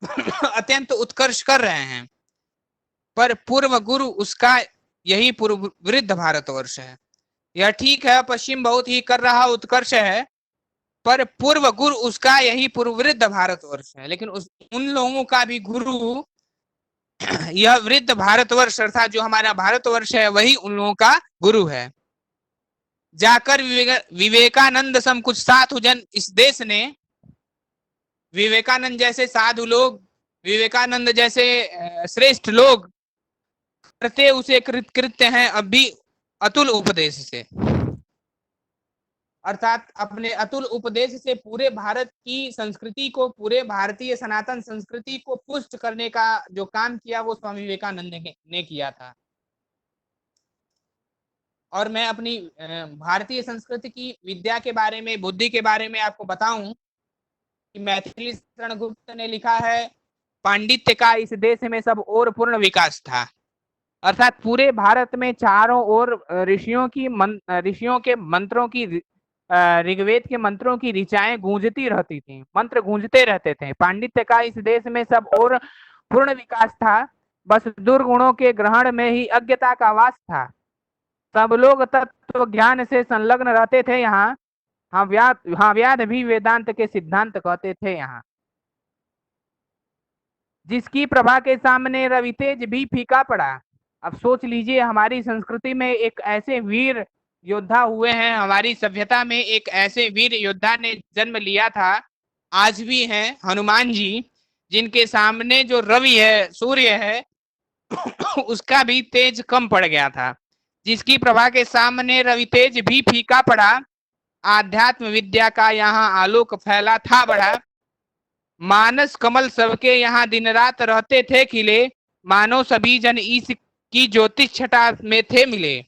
अत्यंत उत्कर्ष कर रहे हैं, पर पूर्व गुरु उसका यही पूर्व वृद्ध भारतवर्ष है। यह ठीक है, पश्चिम बहुत ही कर रहा उत्कर्ष है, पर पूर्व गुरु उसका यही पूर्व वृद्ध भारतवर्ष है। लेकिन उन लोगों का भी गुरु यह वृद्ध भारतवर्ष अर्थात जो हमारा भारतवर्ष है, वही उन लोगों का गुरु है। जाकर विवेकानंद सम कुछ साधु जन इस देश ने, विवेकानंद जैसे साधु लोग, विवेकानंद जैसे श्रेष्ठ लोग करते उसे कृत्य हैं अब भी अतुल उपदेश से। अर्थात अपने अतुल उपदेश से पूरे भारत की संस्कृति को, पूरे भारतीय सनातन संस्कृति को पुष्ट करने का जो काम किया वो स्वामी विवेकानंद ने किया था। और मैं अपनी भारतीय संस्कृति की विद्या के बारे में, बुद्धि के बारे में आपको बताऊं कि मैथिली शरण गुप्त ने लिखा है, पांडित्य का इस देश में सब और पूर्ण विकास था। अर्थात पूरे भारत में चारों ओर ऋषियों के मंत्रों की, ऋग्वेद के मंत्रों की ऋचाएं गूंजती रहती थी, मंत्र गूंजते रहते थे। पांडित्य का इस देश में सब और पूर्ण विकास था, बस दुर्गुणों के ग्रहण में ही अज्ञता का वास था। सब लोग तत्व ज्ञान से संलग्न रहते थे यहाँ, हाँ व्याद भी वेदांत के सिद्धांत कहते थे यहाँ। जिसकी प्रभा के सामने रवितेज भी फीका पड़ा। अब सोच लीजिए, हमारी संस्कृति में एक ऐसे वीर योद्धा हुए हैं, हमारी सभ्यता में एक ऐसे वीर योद्धा ने जन्म लिया था, आज भी हैं, हनुमान जी, जिनके सामने जो रवि है, सूर्य है, उसका भी तेज कम पड़ गया था। जिसकी प्रभा के सामने रवि तेज भी फीका पड़ा, आध्यात्म विद्या का यहाँ आलोक फैला था बड़ा। मानस कमल सबके यहाँ दिन रात रहते थे खिले, मानो सभी जन ईश की ज्योतिष छटा में थे मिले।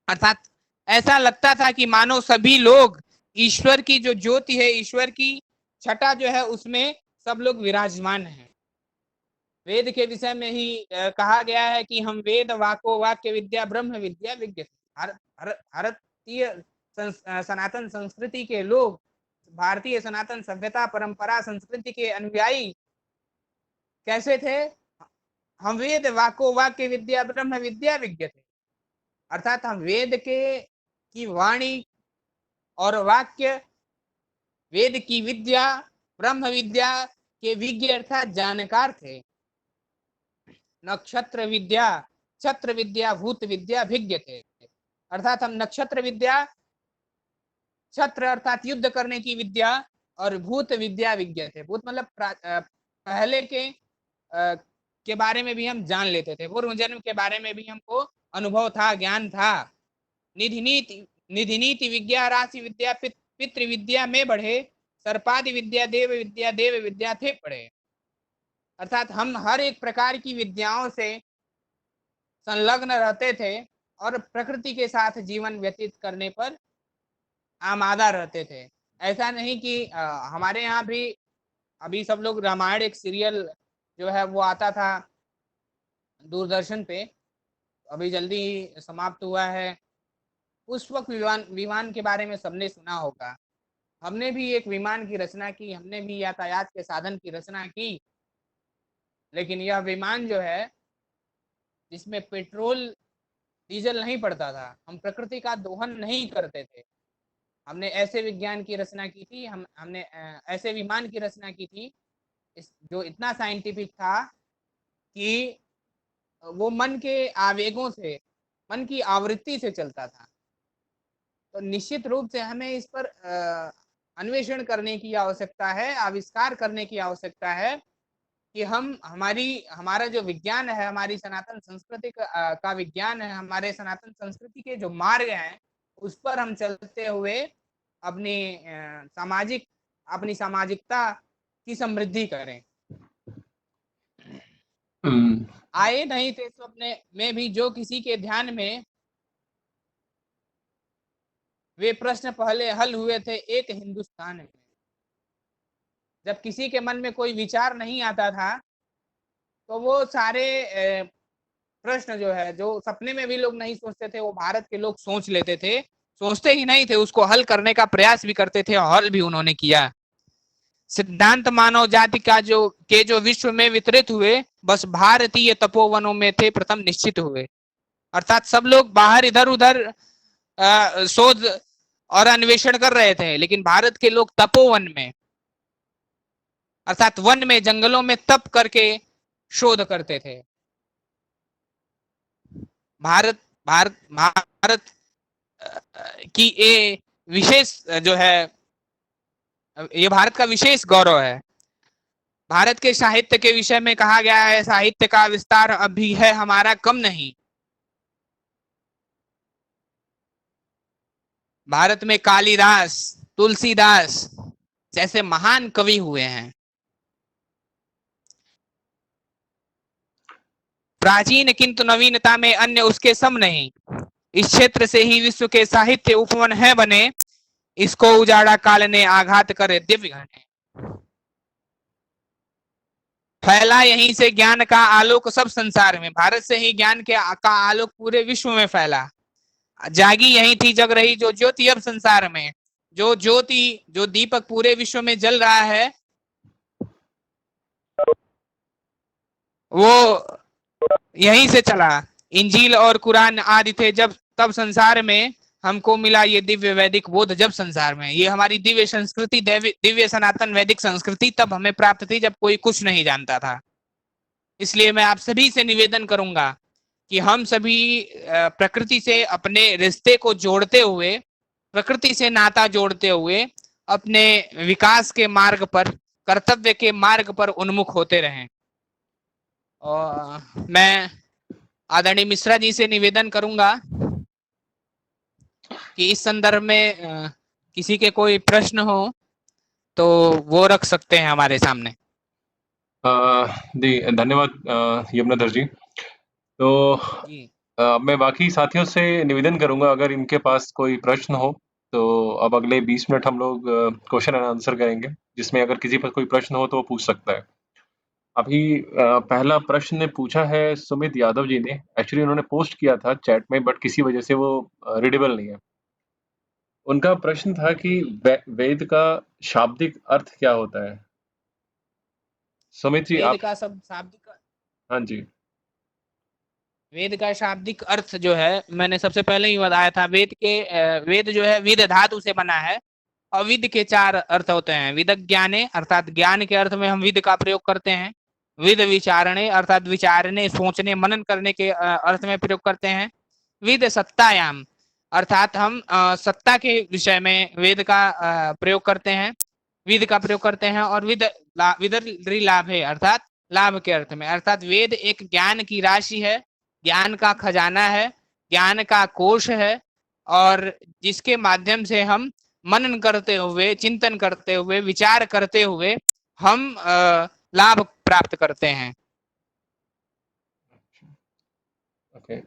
अर्थात ऐसा लगता था कि मानो सभी लोग ईश्वर की जो ज्योति है, ईश्वर की छटा जो है, उसमें सब लोग विराजमान हैं। वेद के विषय में ही कहा गया है कि हम वेद वाको वाक्य विद्या ब्रह्म विद्या विज्ञ। भारतीय सनातन संस्कृति के लोग, भारतीय सनातन सभ्यता परंपरा संस्कृति के अनुयायी कैसे थे? हम वेद वाको वाक्य विद्या ब्रह्म विद्या विज्ञ थे। अर्थात हम वेद के की वाणी और वाक्य, वेद की विद्या, ब्रह्म विद्या के विज्ञ अर्थात जानकार थे। नक्षत्र विद्या, छत्र विद्या, भूत विद्या भिज्ञ थे। अर्थात हम नक्षत्र विद्या, छत्र अर्थात युद्ध करने की विद्या, और भूत विद्या विज्ञ थे। भूत मतलब पहले के बारे में भी हम जान लेते थे, पूर्व जन्म के बारे में भी हमको अनुभव था, ज्ञान था। निधि नीति विद्या, राशि विद्या, पितृ विद्या में बढ़े, सर्पादि विद्या, देव विद्या थे पढ़े। अर्थात हम हर एक प्रकार की विद्याओं से संलग्न रहते थे और प्रकृति के साथ जीवन व्यतीत करने पर आमादा रहते थे। ऐसा नहीं कि हमारे यहाँ भी अभी सब लोग रामायण एक सीरियल जो है वो आता था दूरदर्शन पे, अभी जल्दी ही समाप्त हुआ है। उस वक्त विमान के बारे में सबने सुना होगा। हमने भी एक विमान की रचना की, हमने भी यातायात के साधन की रचना की, लेकिन यह विमान जो है जिसमें पेट्रोल डीजल नहीं पड़ता था, हम प्रकृति का दोहन नहीं करते थे, हमने ऐसे विज्ञान की रचना की थी, हमने ऐसे विमान की रचना की थी जो इतना साइंटिफिक था कि वो मन के आवेगों से, मन की आवृत्ति से चलता था। तो निश्चित रूप से हमें इस पर अन्वेषण करने की आवश्यकता है, आविष्कार करने की आवश्यकता है कि हमारा जो विज्ञान है, हमारी सनातन संस्कृति का विज्ञान है, हमारे सनातन संस्कृति के जो मार्ग हैं उस पर हम चलते हुए अपनी सामाजिकता की समृद्धि करें। आए नहीं थे स्वप्न में भी जो किसी के ध्यान में, वे प्रश्न पहले हल हुए थे एक हिंदुस्तान में। जब किसी के मन में कोई विचार नहीं आता था तो वो सारे प्रश्न जो है, जो सपने में भी लोग नहीं सोचते थे, वो भारत के लोग सोच लेते थे। सोचते ही नहीं थे, उसको हल करने का प्रयास भी करते थे, हल भी उन्होंने किया। सिद्धांत मानव जाति का जो विश्व में वितरित हुए, बस भारतीय तपोवनों में थे प्रथम निश्चित हुए। अर्थात सब लोग बाहर इधर उधर शोध और अन्वेषण कर रहे थे, लेकिन भारत के लोग तपोवन में, अर्थात वन में, जंगलों में तप करके शोध करते थे। भारत भारत भारत की ये विशेष जो है, ये भारत का विशेष गौरव है। भारत के साहित्य के विषय में कहा गया है, साहित्य का विस्तार अभी है हमारा कम नहीं। भारत में कालिदास, तुलसीदास जैसे महान कवि हुए हैं। प्राचीन किंतु नवीनता में अन्य उसके सम नहीं, इस क्षेत्र से ही विश्व के साहित्य उपवन है बने, इसको उजाड़ा काल ने आघात करे दिव्य घने। फैला यहीं से ज्ञान का आलोक सब संसार में, भारत से ही ज्ञान का आलोक पूरे विश्व में फैला। जागी यहीं थी जग रही जो ज्योति अब संसार में, जो ज्योति, जो दीपक पूरे विश्व में जल रहा है, वो यहीं से चला। इंजील और कुरान आदि थे जब तब संसार में, हमको मिला ये दिव्य वैदिक बोध जब संसार में। ये हमारी दिव्य संस्कृति, दिव्य सनातन वैदिक संस्कृति तब हमें प्राप्त थी जब कोई कुछ नहीं जानता था। इसलिए मैं आप सभी से निवेदन करूंगा कि हम सभी प्रकृति से अपने रिश्ते को जोड़ते हुए, प्रकृति से नाता जोड़ते हुए अपने विकास के मार्ग पर, कर्तव्य के मार्ग पर उन्मुख होते रहें। और मैं आदरणीय मिश्रा जी से निवेदन करूंगा कि इस संदर्भ में किसी के कोई प्रश्न हो तो वो रख सकते हैं हमारे सामने। जी धन्यवाद यमुनाधर जी। तो मैं बाकी साथियों से निवेदन करूंगा, अगर इनके पास कोई प्रश्न हो तो अब अगले 20 मिनट हम लोग क्वेश्चन एंड आंसर करेंगे, जिसमें अगर किसी पर कोई प्रश्न हो तो वो पूछ सकता है। अभी पहला प्रश्न पूछा है सुमित यादव जी ने। एक्चुअली उन्होंने पोस्ट किया था चैट में, बट किसी वजह से वो रीडेबल नहीं है। उनका प्रश्न था कि वेद का शाब्दिक अर्थ क्या होता है? सुमित जी वेद आप। का सब शाब्दिक हाँ जी। वेद का शाब्दिक अर्थ जो है मैंने सबसे पहले ही बताया था। वेद जो है विद धातु से बना है और विद के चार अर्थ होते हैं। विद ज्ञाने अर्थात ज्ञान के अर्थ में हम विद का प्रयोग करते हैं। विद विचारणे अर्थात विचारने सोचने मनन करने के अर्थ में प्रयोग करते हैं। विद सत्तायाम अर्थात हम सत्ता के विषय में वेद का प्रयोग करते हैं, विद का प्रयोग करते हैं। और विद लाभ है अर्थात लाभ के अर्थ में, अर्थात वेद एक ज्ञान की राशि है, ज्ञान का खजाना है, ज्ञान का कोश है और जिसके माध्यम से हम मनन करते हुए, चिंतन करते हुए, विचार करते हुए हम लाभ प्राप्त करते हैं। ओके।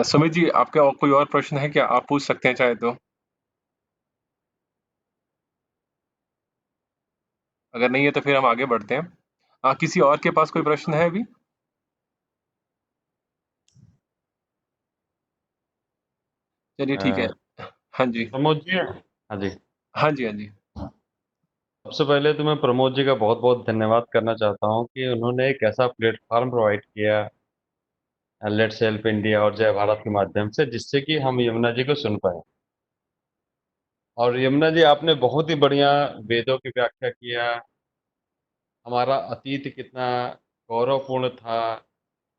सुमित जी आपका कोई और प्रश्न है क्या? आप पूछ सकते हैं चाहे तो। अगर नहीं है तो फिर हम आगे बढ़ते हैं। किसी और के पास कोई प्रश्न है अभी? चलिए ठीक है। अ, हाँ जी। प्रमोद जी। हाँ जी। हाँ जी, हाँ जी। सबसे पहले तो मैं प्रमोद जी का बहुत बहुत धन्यवाद करना चाहता हूँ कि उन्होंने एक ऐसा प्लेटफॉर्म प्रोवाइड किया लेट्स हेल्प इंडिया और जय भारत के माध्यम से, जिससे कि हम यमुना जी को सुन पाए। और यमुना जी आपने बहुत ही बढ़िया वेदों की व्याख्या किया। हमारा अतीत कितना गौरवपूर्ण था।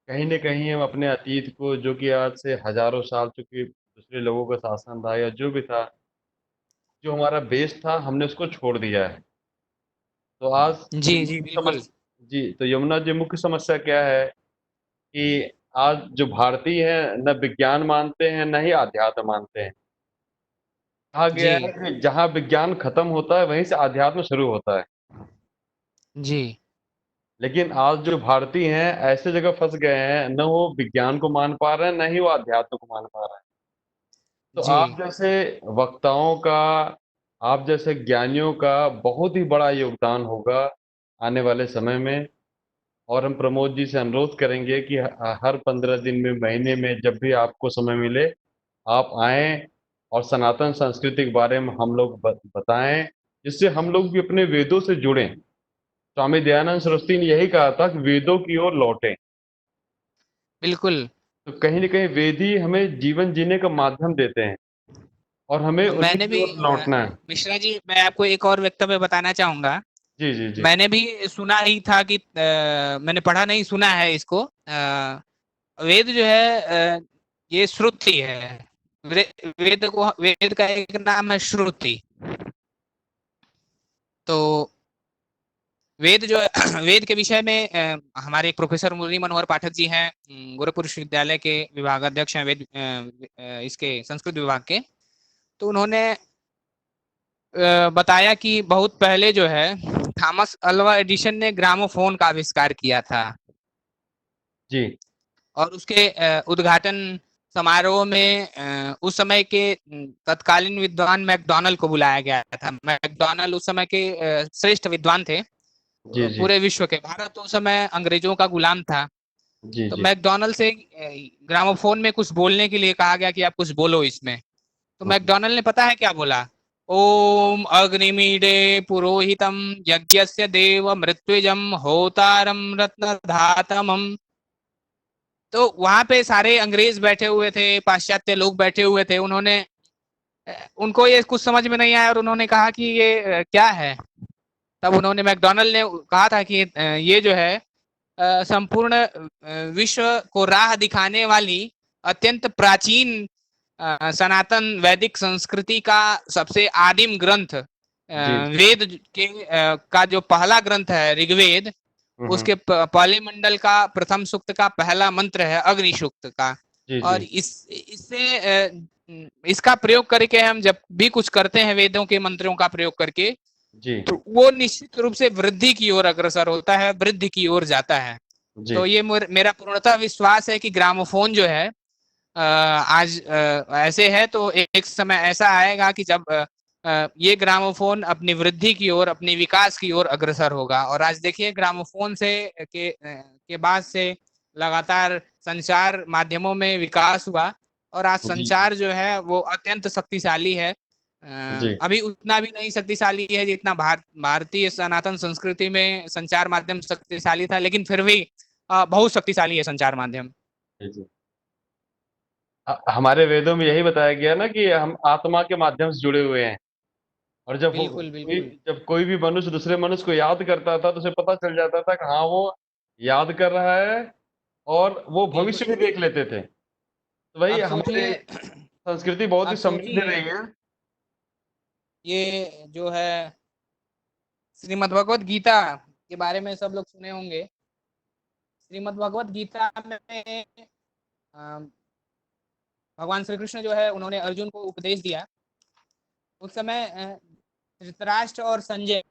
कहीं न कहीं हम अपने अतीत को, जो कि आज से हजारों साल चूंकि दूसरे लोगों का शासन था या जो भी था, जो हमारा बेस था, हमने उसको छोड़ दिया है। तो आज जी जो जी मुख्य बिल्कुल। समस्या, जी, तो यमुना जी मुख्य समस्या क्या है कि आज जो भारतीय हैं न विज्ञान मानते हैं न ही आध्यात्म मानते हैं। कहा गया है जी कि जहाँ विज्ञान खत्म होता है वहीं से आध्यात्म शुरू होता है। जी लेकिन आज जो भारतीय हैं ऐसे जगह फंस गए हैं, न वो विज्ञान को मान पा रहे हैं न ही वो आध्यात्म को मान पा रहे हैं। तो जी आप जैसे वक्ताओं का, आप जैसे ज्ञानियों का बहुत ही बड़ा योगदान होगा आने वाले समय में। और हम प्रमोद जी से अनुरोध करेंगे कि हर 15 दिन में, महीने में, जब भी आपको समय मिले आप आएं और सनातन संस्कृति के बारे में हम लोग बताएं, जिससे हम लोग भी अपने वेदों से जुड़ें। स्वामी दयानंद सरस्वती ने यही कहा था कि वेदों की ओर लौटें। बिल्कुल। तो कहीं न कहीं वेद ही हमें जीवन जीने का माध्यम देते हैं और हमें उन्हीं मैंने की भी ओर लौटना है। मिश्रा जी, मैं आपको एक और वक्तव्य बताना चाहूंगा। जी, जी, जी। मैंने भी सुना ही था कि मैंने पढ़ा नहीं, सुना है इसको। वेद जो है ये श्रुति है। वेद का एक नाम है श्रुति। तो वेद जो है वेद के विषय में हमारे एक प्रोफेसर मुरली मनोहर पाठक जी हैं, गोरखपुर विश्वविद्यालय के विभागाध्यक्ष हैं वेद इसके संस्कृत विभाग के। तो उन्होंने बताया कि बहुत पहले जो है थॉमस अल्वा एडिशन ने ग्रामोफोन का आविष्कार किया था जी, और उसके उद्घाटन समारोह में उस समय के तत्कालीन विद्वान मैकडॉनल्ड को बुलाया गया था। मैकडॉनल्ड उस समय के श्रेष्ठ विद्वान थे जी, जी, पूरे विश्व के। भारत तो उस समय अंग्रेजों का गुलाम था। जी, तो जी। मैकडॉनल्ड से ग्रामोफोन में कुछ बोलने के लिए कहा गया कि आप कुछ बोलो इसमें। तो हुँ, मैकडॉनल्ड ने पता है क्या बोला? ओम अग्निमीडे पुरोहितम यज्ञस्य देव मृत्युजम होतारम रत्न धातमम। तो वहां पे सारे अंग्रेज बैठे हुए थे, पाश्चात्य लोग बैठे हुए थे। उन्होंने उनको ये कुछ समझ में नहीं आया और उन्होंने कहा कि ये क्या है। तब उन्होंने मैकडॉनल्ड ने कहा था कि ये जो है संपूर्ण विश्व को राह दिखाने वाली अत्यंत प्राचीन सनातन वैदिक संस्कृति का सबसे आदिम ग्रंथ जी, जी। वेद के का जो पहला ग्रंथ है ऋग्वेद, हुँ, हुँ। उसके पहले मंडल का प्रथम सूक्त का पहला मंत्र है अग्नि सूक्त का। जी, और जी, इसका प्रयोग करके हम जब भी कुछ करते हैं वेदों के मंत्रों का प्रयोग करके, जी, तो वो निश्चित रूप से वृद्धि की ओर अग्रसर होता है, वृद्धि की ओर जाता है। जी। तो ये मेरा पूर्णतः विश्वास है कि ग्रामोफोन जो है आज ऐसे है तो एक समय ऐसा आएगा कि जब ये ग्रामोफोन अपनी वृद्धि की ओर, अपनी विकास की ओर अग्रसर होगा। और आज देखिए ग्रामोफोन के बाद से लगातार संचार माध्यमों में विकास हुआ और आज जी, जी, संचार जो है वो अत्यंत शक्तिशाली है। जी, अभी उतना भी नहीं शक्तिशाली है जितना भारतीय सनातन संस्कृति में संचार माध्यम शक्तिशाली था, लेकिन फिर भी बहुत शक्तिशाली है संचार माध्यम। जी, जी। हमारे वेदों में यही बताया गया ना कि हम आत्मा के माध्यम से जुड़े हुए हैं। और बिल्कुल बिल्कुल। जब कोई भी मनुष्य दूसरे मनुष्य को याद करता था तो उसे पता चल जाता था कि हाँ वो याद कर रहा है, और वो बिल्कुल भविष्य भी देख लेते थे। तो भाई आप हमारी सोचिए संस्कृति बहुत ही आप समृद्ध सोचिए रही है। ये जो है श्रीमद् भगवत गीता के बारे में सब लोग सुने होंगे। श्रीमद् भगवत गीता में अ, भगवान श्री कृष्ण जो है उन्होंने अर्जुन को उपदेश दिया। उस समय धृतराष्ट्र और संजय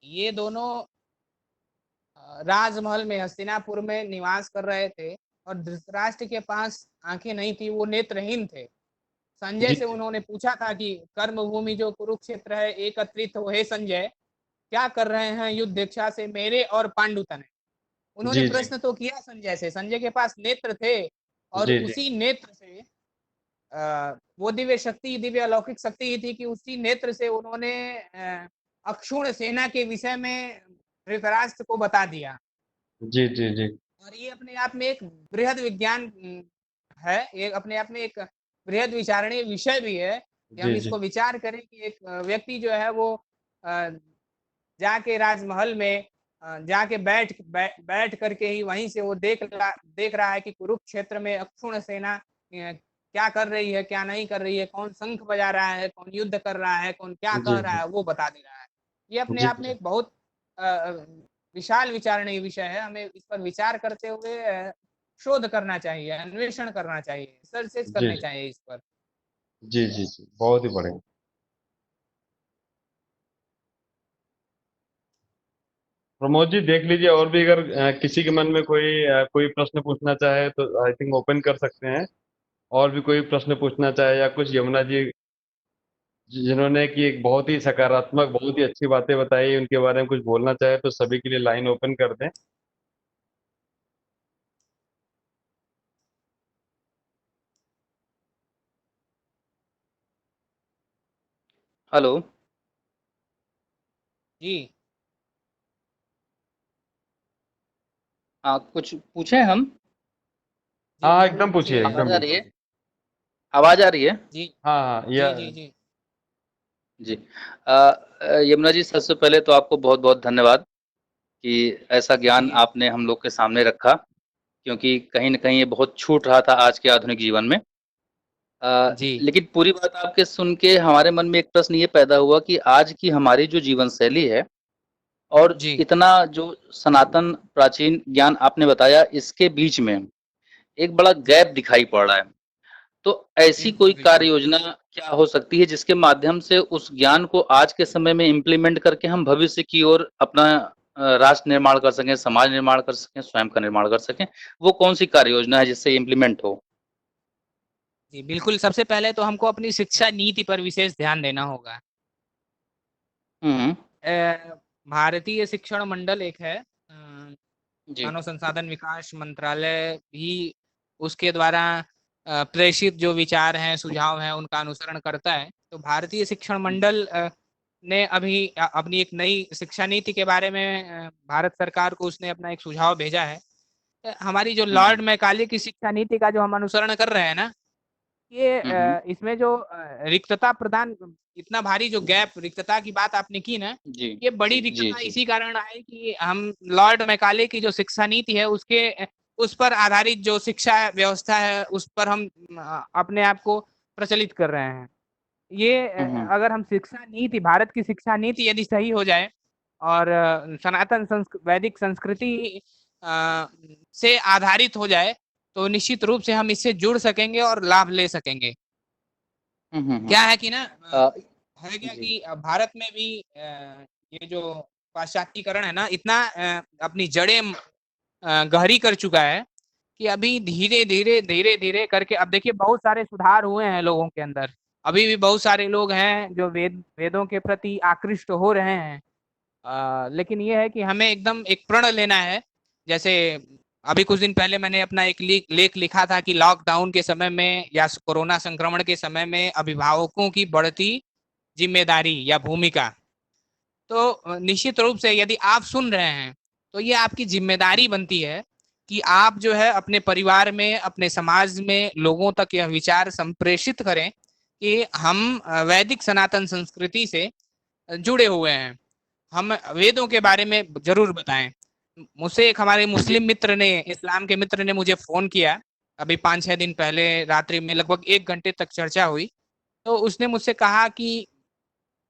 ये दोनों राजमहल में हस्तिनापुर में निवास कर रहे थे और धृतराष्ट्र के पास आंखें नहीं थी, वो नेत्रहीन थे। संजय जी, से जी, उन्होंने पूछा था कि कर्म भूमि जो कुरुक्षेत्र है एकत्रित हो, हे संजय क्या कर रहे हैं युद्ध दीक्षा से मेरे और पांडुतन। उन्होंने जी, जी, प्रश्न तो किया संजय से, संजय के पास नेत्र थे और जी, जी, उसी नेत्र से वो दिव्य शक्ति, दिव्य अलौकिक शक्ति ही थी कि उसी नेत्र से उन्होंने अक्षुण सेना के विषय में धृतराष्ट्र को बता दिया। जी, जी, जी, और ये अपने आप में एक बृहद विज्ञान है, ये अपने आप में एक बृहद विचारणीय विषय भी है कि हम जी, जी, इसको विचार करें कि एक व्यक्ति जो है वो अ, जाके राजमहल में जाके बैठ करके ही वहीं से वो देख रहा है कि कुरुक्षेत्र में अक्षुण सेना क्या कर रही है, क्या नहीं कर रही है, कौन शंख बजा रहा है, कौन युद्ध कर रहा है, कौन क्या जी, कह रहा जी, है, वो बता दे रहा है। ये अपने जी, आप में एक बहुत विशाल विचारणीय विषय है। हमें इस पर विचार करते हुए शोध करना चाहिए, अन्वेषण करना चाहिए, सर्चेज जी, करने चाहिए इस पर। जी, जी, जी, बहुत ही बढ़िया। प्रमोद जी देख लीजिए, और भी अगर किसी के मन में कोई प्रश्न पूछना चाहे तो आई थिंक ओपन कर सकते हैं। और भी कोई प्रश्न पूछना चाहे, या कुछ यमुना जी जिन्होंने कि एक बहुत ही सकारात्मक, बहुत ही अच्छी बातें बताई, उनके बारे में कुछ बोलना चाहे तो सभी के लिए लाइन ओपन कर दें। हेलो। जी हाँ, कुछ पूछें हम? जी हाँ बिल्कुल एकदम पूछिए। पूछिए, एकदम आवाज आ रही बिल्कुल। है? आवाज आ रही है? जी हाँ हाँ, जी या जी जी जी। यमुना जी, सबसे पहले तो आपको बहुत-बहुत धन्यवाद कि ऐसा ज्ञान जी आपने हम लोग के सामने रखा, क्योंकि कहीं न कहीं ये बहुत छूट रहा था आज के आधुनिक जीवन में। जी लेकिन पूरी बात आपके सुन के हमारे मन में एक प्रश्न ये पैदा हुआ कि आज की हमारी जो जीवन शैली है और जी इतना जो सनातन प्राचीन ज्ञान आपने बताया, इसके बीच में एक बड़ा जी गैप दिखाई पड़ रहा है। तो ऐसी कोई बिल्कुल कार्य बिल्कुल। योजना क्या हो सकती है जिसके माध्यम से उस ज्ञान को आज के समय में इम्प्लीमेंट करके हम भविष्य की ओर अपना राष्ट्र निर्माण कर सकें, समाज निर्माण कर सकें, स्वयं का निर्माण कर सकें? वो कौन-सी कार्य योजना है जिससे इम्प्लीमेंट हो? जी बिल्कुल, सबसे पहले तो हमको अपनी शिक्षा नीति पर विशेष ध्यान देना होगा। हुँ, भारतीय शिक्षण मंडल एक है, जी, मानव संसाधन विकास मंत्रालय भी उसके द्वारा प्रेषित जो विचार हैं, सुझाव हैं, उनका अनुसरण करता है। तो भारतीय शिक्षण मंडल ने अभी अपनी एक नई शिक्षा नीति के बारे में भारत सरकार को उसने अपना एक सुझाव भेजा है। हमारी जो हुँ, लॉर्ड मैकाले की शिक्षा नीति का जो हम अनुसरण कर रहे हैं ना, ये हुँ, हुँ, इसमें जो रिक्तता प्रदान, इतना भारी जो गैप रिक्तता की बात आपने की ना, जी, ये बड़ी जी, रिक्तता जी, इसी कारण आई कि हम लॉर्ड मैकाले की जो शिक्षा नीति है उसके उस पर आधारित जो शिक्षा व्यवस्था है उस पर हम अपने आप को प्रचलित कर रहे हैं। ये हुँ, हुँ, अगर हम शिक्षा नीति, भारत की शिक्षा नीति यदि सही हो जाए और सनातन वैदिक संस्कृति से आधारित हो जाए तो निश्चित रूप से हम इससे जुड़ सकेंगे और लाभ ले सकेंगे। हुँ, हुँ, हुँ। क्या है कि ना अ, है क्या जी, कि भारत में भी ये जो पाश्चात्यकरण है ना इतना अपनी जड़ें गहरी कर चुका है कि अभी धीरे धीरे करके अब देखिए बहुत सारे सुधार हुए हैं लोगों के अंदर। अभी भी बहुत सारे लोग हैं जो वेदों के प्रति आकृष्ट हो रहे हैं। लेकिन ये है कि हमें एकदम एक प्रण लेना है। जैसे अभी कुछ दिन पहले मैंने अपना एक लेख लिखा था कि लॉकडाउन के समय में या कोरोना संक्रमण के समय में अभिभावकों की बढ़ती जिम्मेदारी या भूमिका। तो निश्चित रूप से यदि आप सुन रहे हैं तो ये आपकी जिम्मेदारी बनती है कि आप जो है अपने परिवार में, अपने समाज में लोगों तक यह विचार संप्रेषित करें कि हम वैदिक सनातन संस्कृति से जुड़े हुए हैं। हम वेदों के बारे में जरूर बताएं। मुझसे एक हमारे मुस्लिम मित्र ने, इस्लाम के मित्र ने मुझे फोन किया अभी 5-6 दिन पहले, रात्रि में लगभग 1 घंटे तक चर्चा हुई। तो उसने मुझसे कहा कि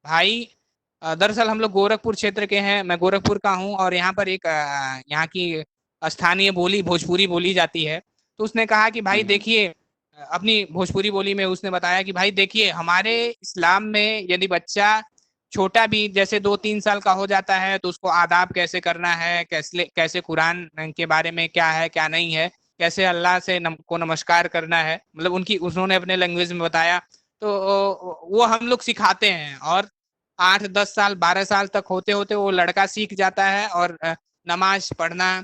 भाई, दरअसल हम लोग गोरखपुर क्षेत्र के हैं, मैं गोरखपुर का हूँ और यहाँ पर एक यहाँ की स्थानीय बोली भोजपुरी बोली जाती है। तो उसने कहा कि भाई देखिए, अपनी भोजपुरी बोली में उसने बताया कि भाई देखिए, हमारे इस्लाम में यदि बच्चा छोटा भी जैसे 2-3 साल का हो जाता है तो उसको आदाब कैसे करना है, कैसे कैसे कुरान के बारे में क्या है क्या नहीं है, कैसे अल्लाह से को नमस्कार करना है, मतलब उनकी उन्होंने अपने लैंग्वेज में बताया। तो वो हम लोग सिखाते हैं और 8-10 साल 12 साल तक होते होते वो लड़का सीख जाता है और नमाज पढ़ना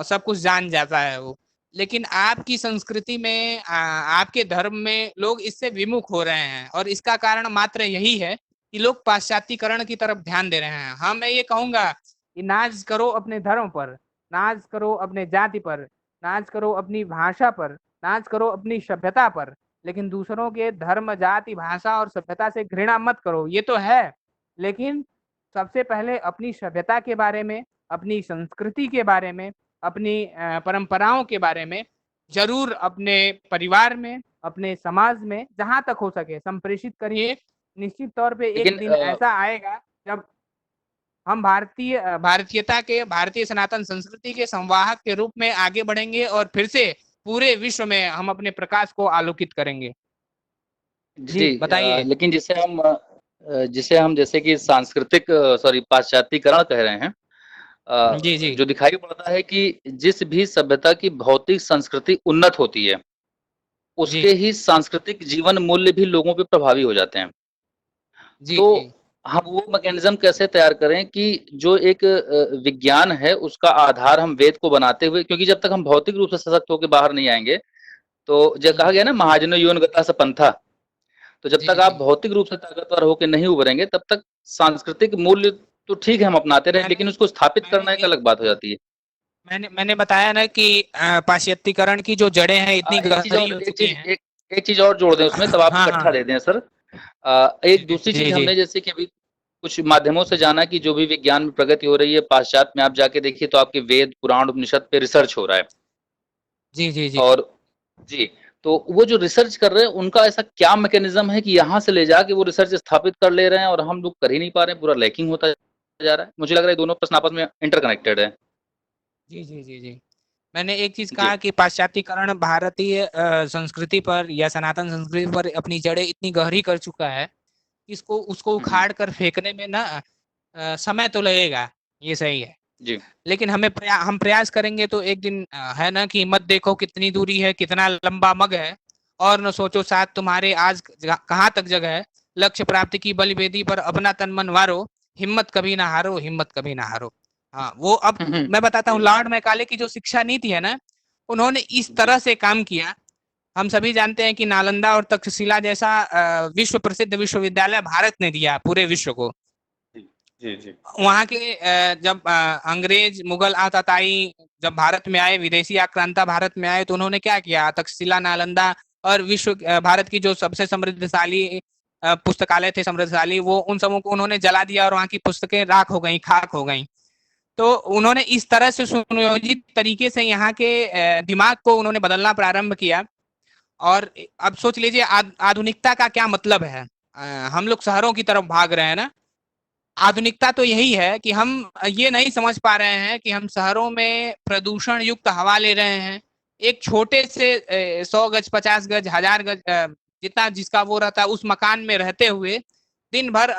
सब कुछ जान जाता है वो। लेकिन आपकी संस्कृति में, आपके धर्म में लोग इससे विमुख हो रहे हैं और इसका कारण मात्र यही है कि लोग पाश्चात्यकरण की तरफ ध्यान दे रहे हैं। हाँ, मैं ये कहूंगा कि नाज करो अपने धर्म पर, नाज करो अपने जाति पर, नाज करो अपनी भाषा पर, नाज करो अपनी सभ्यता पर, लेकिन दूसरों के धर्म, जाति, भाषा और सभ्यता से घृणा मत करो। ये तो है, लेकिन सबसे पहले अपनी सभ्यता के बारे में, अपनी संस्कृति के बारे में, अपनी परंपराओं के बारे में जरूर अपने परिवार में, अपने समाज में जहां तक हो सके संप्रेषित करिए। निश्चित तौर पे एक लेकिन दिन ऐसा आएगा जब हम भारतीयता के, भारतीय सनातन संस्कृति के संवाहक के रूप में आगे बढ़ेंगे और फिर से पूरे विश्व में हम अपने प्रकाश को आलोकित करेंगे। जी जी, बताइए। लेकिन जिसे हम जैसे कि सांस्कृतिक सॉरी पाश्चात्यकरण कह रहे हैं, जी जी जो दिखाई पड़ता है कि जिस भी सभ्यता की भौतिक संस्कृति उन्नत होती है, जी उसके ही सांस्कृतिक जीवन मूल्य भी लोगों पे प्रभावी हो जाते हैं। जी तो जी हम वो मैकेनिज्म कैसे तैयार करें कि जो एक विज्ञान है उसका आधार हम वेद को बनाते हुए, क्योंकि जब तक हम भौतिक रूप से सशक्त होकर बाहर नहीं आएंगे, तो जो कहा गया ना महाजनो यून गता स पंथा, तो जब जी तक आप जी। भौतिक रूप से ताकतवर होकर नहीं उभरेंगे तब तक सांस्कृतिक मूल्य तो ठीक है हम अपनाते रहे, मैंने लेकिन उसको स्थापित मैंने करना एक एक अलग बात हो जाती है। मैंने बताया ना कि पाश्चात्यकरण की जो जड़ें हैं इतनी एक चीज गहरी और हो एक चुकी चीज हैं। एक एक चीज और जोड़ दें उसमें, तब आप हाँ इकट्ठा हाँ। दे दें सर। जी एक दूसरी चीज जी जी हमने जैसे कि अभी कुछ माध्यमों से जाना कि जो भी विज्ञान में प्रगति हो रही है पाश्चात्य में, आप जाके देखिए तो आपके वेद पुराण उपनिषद पे रिसर्च हो रहा है। जी जी जी। और जी, तो वो जो रिसर्च कर रहे हैं उनका ऐसा क्या मैकेनिज्म है कि यहाँ से ले जाके वो रिसर्च स्थापित कर ले रहे हैं और हम लोग कर ही नहीं पा रहे हैं, पूरा लैकिंग होता जा रहा है। मुझे लग रहा है दोनों प्रश्न आपस में इंटरकनेक्टेड है। जी जी जी जी। मैंने एक चीज जी। कहा कि पाश्चात्यकरण भारतीय संस्कृति पर या सनातन संस्कृति पर अपनी जड़ें इतनी गहरी कर चुका है, इसको उसको उखाड़ कर फेंकने में ना समय तो लगेगा, ये सही है। जी। लेकिन हम प्रयास करेंगे तो एक दिन है ना कि मत देखो कितनी दूरी है, कितना लंबा मग है, और न सोचो साथ तुम्हारे आज कहाँ तक जगह है। लक्ष्य प्राप्ति की बलिवेदी पर अपना तन मन वारो, हिम्मत कभी ना हारो, हिम्मत कभी ना हारो। हाँ, वो अब मैं बताता हूँ, जी। लॉर्ड मैकाले की जो शिक्षा नीति है ना, उन्होंने इस जी। तरह से काम किया। हम सभी जानते हैं कि नालंदा और तक्षशिला जैसा विश्व प्रसिद्ध विश्वविद्यालय भारत ने दिया पूरे विश्व को। जी जी जी वहाँ के जब अंग्रेज, मुगल आताताई जब भारत में आए, विदेशी आक्रांता भारत में आए, तो उन्होंने क्या किया, तक्षशिला, नालंदा और विश्व भारत की जो सबसे समृद्धशाली पुस्तकालय थे, समृद्धशाली, वो उन सबों को उन्होंने जला दिया और वहाँ की पुस्तकें राख हो गई, खाक हो गई। तो उन्होंने इस तरह से सुनियोजित तरीके से यहाँ के दिमाग को उन्होंने बदलना प्रारंभ किया। और अब सोच लीजिए आधुनिकता का क्या मतलब है। हम लोग शहरों की तरफ भाग रहे हैं ना। आधुनिकता तो यही है कि हम ये नहीं समझ पा रहे हैं कि हम शहरों में प्रदूषण युक्त हवा ले रहे हैं। एक छोटे से 100 गज, 50 गज, 1000 गज जितना जिसका वो रहता है, उस मकान में रहते हुए दिन भर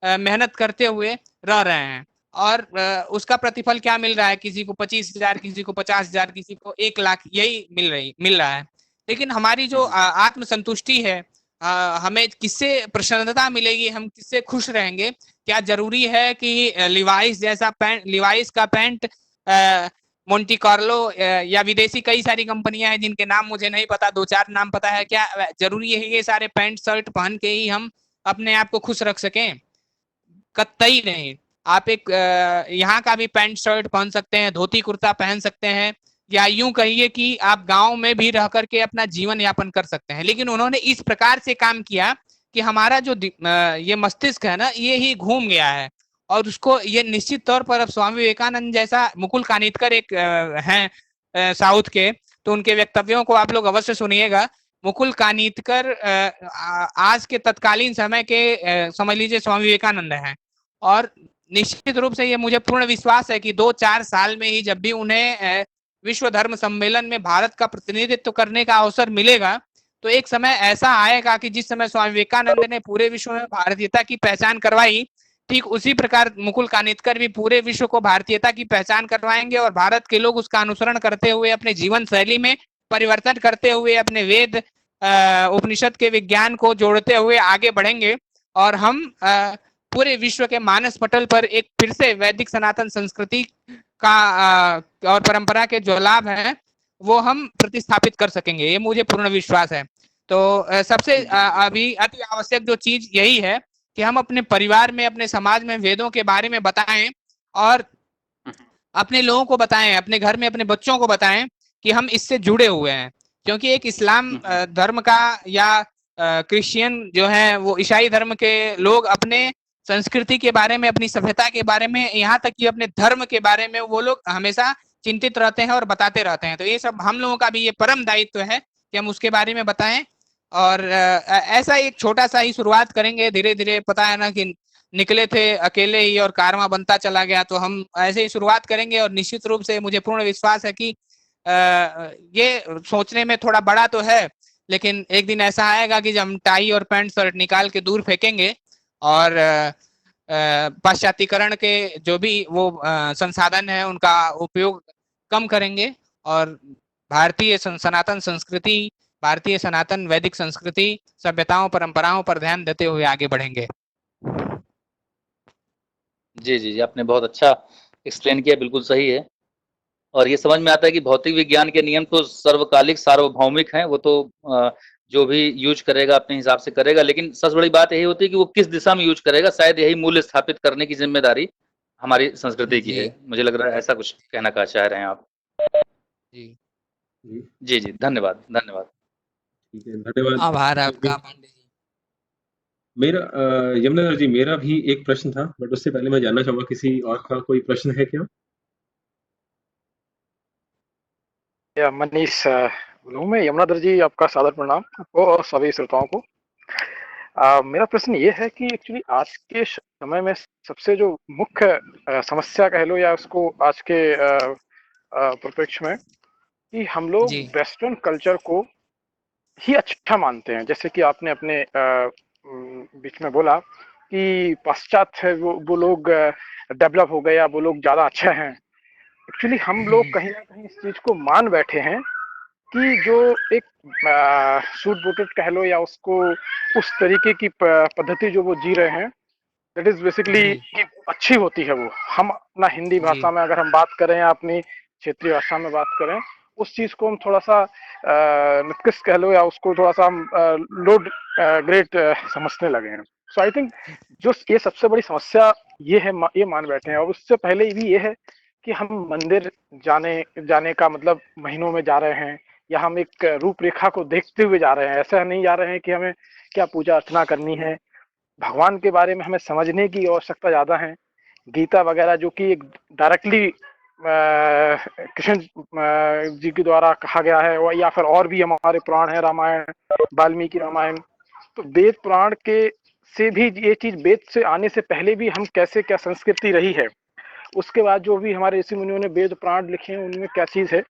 मेहनत करते हुए रह रहे हैं। और उसका प्रतिफल क्या मिल रहा है, किसी को 25,000, किसी को 50,000, किसी को 1 लाख, यही मिल रहा है। लेकिन हमारी जो आत्म संतुष्टि है, हमें किससे प्रसन्नता मिलेगी, हम किससे खुश रहेंगे? क्या जरूरी है कि लिवाइस जैसा पैंट, लिवाइस का पैंट, मोंटी कार्लो या विदेशी कई सारी कंपनियां हैं जिनके नाम मुझे नहीं पता, 2-4 नाम पता है, क्या जरूरी है ये सारे पैंट शर्ट पहन के ही हम अपने आप को खुश रख सकें? कतई नहीं। आप एक यहाँ का भी पैंट शर्ट पहन सकते हैं, धोती कुर्ता पहन सकते हैं, या यूं कहिए कि आप गांव में भी रह करके अपना जीवन यापन कर सकते हैं। लेकिन उन्होंने इस प्रकार से काम किया कि हमारा जो ये मस्तिष्क है ना, ये ही घूम गया है, और उसको ये निश्चित तौर पर अब स्वामी विवेकानंद जैसा, मुकुल कानितकर एक हैं साउथ के, तो उनके वक्तव्यों को आप लोग अवश्य सुनिएगा। मुकुल कानितकर आज के तत्कालीन समय के समझ लीजिए स्वामी विवेकानंद हैं, और निश्चित रूप से ये मुझे पूर्ण विश्वास है कि 2-4 साल में ही जब भी उन्हें विश्व धर्म सम्मेलन में भारत का प्रतिनिधित्व करने का अवसर मिलेगा, तो एक समय ऐसा आएगा कि जिस समय स्वामी विवेकानंद ने पूरे विश्व में भारतीयता की पहचान करवाई, ठीक उसी प्रकार मुकुल कानितकर भी पूरे विश्व को भारतीयता की पहचान करवाएंगे, और भारत के लोग उसका अनुसरण करते हुए अपने जीवन शैली में परिवर्तन करते हुए अपने वेद उपनिषद के विज्ञान को जोड़ते हुए आगे बढ़ेंगे, और हम पूरे विश्व के मानस पटल पर एक फिर से वैदिक सनातन संस्कृति का और परंपरा के जो लाभ हैं वो हम प्रतिस्थापित कर सकेंगे, ये मुझे पूर्ण विश्वास है। तो सबसे अभी अति आवश्यक जो चीज यही है कि हम अपने परिवार में, अपने समाज में वेदों के बारे में बताएं, और अपने लोगों को बताएं, अपने घर में अपने बच्चों को बताएं कि हम इससे जुड़े हुए हैं। क्योंकि एक इस्लाम धर्म का या क्रिश्चियन जो है वो ईसाई धर्म के लोग अपने संस्कृति के बारे में, अपनी सभ्यता के बारे में, यहाँ तक कि अपने धर्म के बारे में वो लोग हमेशा चिंतित रहते हैं और बताते रहते हैं। तो ये सब हम लोगों का भी ये परम दायित्व है कि हम उसके बारे में बताएं, और ऐसा एक छोटा सा ही शुरुआत करेंगे, धीरे धीरे, पता है ना कि निकले थे अकेले ही और कारवां बनता चला गया, तो हम ऐसे ही शुरुआत करेंगे, और निश्चित रूप से मुझे पूर्ण विश्वास है कि ये सोचने में थोड़ा बड़ा तो है, लेकिन एक दिन ऐसा आएगा कि जब हम टाई और पैंट शर्ट निकाल के दूर फेंकेंगे, और पाश्चात्यकरण के जो भी वो संसाधन है उनका उपयोग कम करेंगे, और भारतीय सनातन संस्कृति, भारतीय सनातन वैदिक संस्कृति, सभ्यताओं परंपराओं पर ध्यान देते हुए आगे बढ़ेंगे। जी, जी, जी, आपने बहुत अच्छा एक्सप्लेन किया, बिल्कुल सही है। और ये समझ में आता है कि भौतिक विज्ञान के नियम तो सर्वकालिक, सार्वभौमिक हैं, वो तो जो भी यूज़ करेगा अपने हिसाब से करेगा, लेकिन सबसे बड़ी बात यही होती है कि वो किस दिशा में यूज़ करेगा, शायद यही मूल्य स्थापित करने की ज़िम्मेदारी हमारी संस्कृति की है। मुझे लग रहा है ऐसा कुछ कहना चाह रहे हैं आप। जी, जी, जी, जी, धन्यवाद, धन्यवाद। ठीक है, धन्यवाद। आभार आपका पांडे जी। मेरा यमुना जी, मेरा भी एक प्रश्न था, बट उससे पहले मैं जानना चाहूँगा किसी और का कोई प्रश्न है क्या? या मनीष बोलूँ मैं। यमुनाधर जी, आपका सादर प्रणाम आपको और सभी श्रोताओं को। मेरा प्रश्न ये है कि एक्चुअली आज के समय में सबसे जो मुख्य समस्या कह लो, या उसको आज के परिप्रेक्ष्य में, कि हम लोग जी, वेस्टर्न कल्चर को ही अच्छा मानते हैं। जैसे कि आपने अपने बीच में बोला कि पाश्चात्य वो लोग डेवलप हो गए, या वो लोग ज़्यादा अच्छे हैं। एक्चुअली हम लोग कहीं ना कहीं इस चीज़ को मान बैठे हैं कि जो एक सूट बूटेड कह लो, या उसको उस तरीके की पद्धति जो वो जी रहे हैं, दैट इज बेसिकली जी, कि अच्छी होती है वो। हम अपना हिंदी जी, भाषा में अगर हम बात करें, या अपनी क्षेत्रीय भाषा में बात करें, उस चीज को हम थोड़ा सा निकृष्ट कह लो, या उसको थोड़ा सा हम लोड ग्रेड समझने लगे हैं। सो आई थिंक जो ये सबसे बड़ी समस्या ये है, ये मान बैठे हैं। और उससे पहले भी ये है कि हम मंदिर जाने का मतलब महीनों में जा रहे हैं, या हम एक रूपरेखा को देखते हुए जा रहे हैं। ऐसा नहीं जा रहे हैं कि हमें क्या पूजा अर्चना करनी है। भगवान के बारे में हमें समझने की आवश्यकता ज़्यादा है। गीता वगैरह जो कि एक डायरेक्टली कृष्ण जी के द्वारा कहा गया है, या फिर और भी हमारे पुराण है, रामायण, वाल्मीकि रामायण। तो वेद पुराण के से भी ये चीज, वेद से आने से पहले भी हम कैसे क्या संस्कृति रही है, उसके बाद जो भी हमारे ऋषि मुनियों ने वेद पुराण लिखे हैं उनमें क्या चीज है,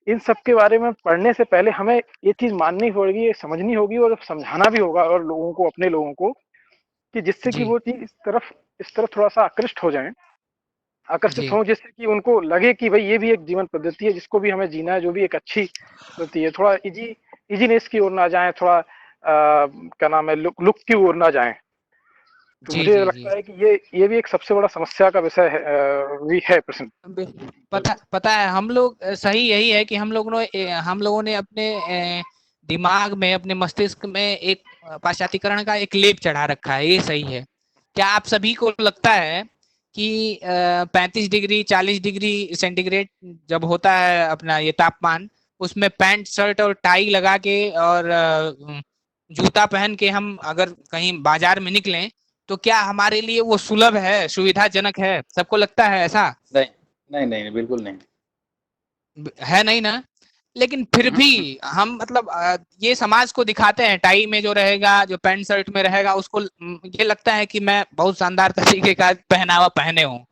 इन सब के बारे में पढ़ने से पहले हमें ये चीज माननी होगी, समझनी होगी, और समझाना भी होगा और लोगों को, अपने लोगों को, कि जिससे कि जी, वो चीज इस तरफ थोड़ा सा आकृष्ट हो जाए, आकर्षित जी, हो, जिससे कि उनको लगे कि भाई ये भी एक जीवन पद्धति है जिसको भी हमें जीना है, जो भी एक अच्छी पद्धति है। थोड़ा इजीनेस की ओर ना जाए, थोड़ा क्या नाम है, लुप्त की ओर ना जाएं। तो जी मुझे जी जी लगता है कि ये भी एक सबसे बड़ा समस्या का विषय है, भी है प्रश्न। पता पता है, हम लोग सही यही है कि हम लोगों ने अपने दिमाग में, अपने मस्तिष्क में एक पाश्चात्यकरण का एक लेप चढ़ा रखा है, ये सही है। क्या आप सभी को लगता है कि 35 डिग्री 40 डिग्री सेंटीग्रेड जब होता है अपना ये तापमान, उसमें पैंट शर्ट और टाई लगा के और जूता पहन के हम अगर कहीं बाजार में निकलें, तो क्या हमारे लिए वो सुलभ है, सुविधाजनक है? सबको लगता है ऐसा? नहीं, नहीं, नहीं, बिल्कुल नहीं। है नहीं ना? लेकिन फिर भी हम मतलब ये समाज को दिखाते हैं, टाई में जो रहेगा, जो पैंट शर्ट में रहेगा, उसको ये लगता है कि मैं बहुत शानदार तरीके का पहनावा पहने हूँ,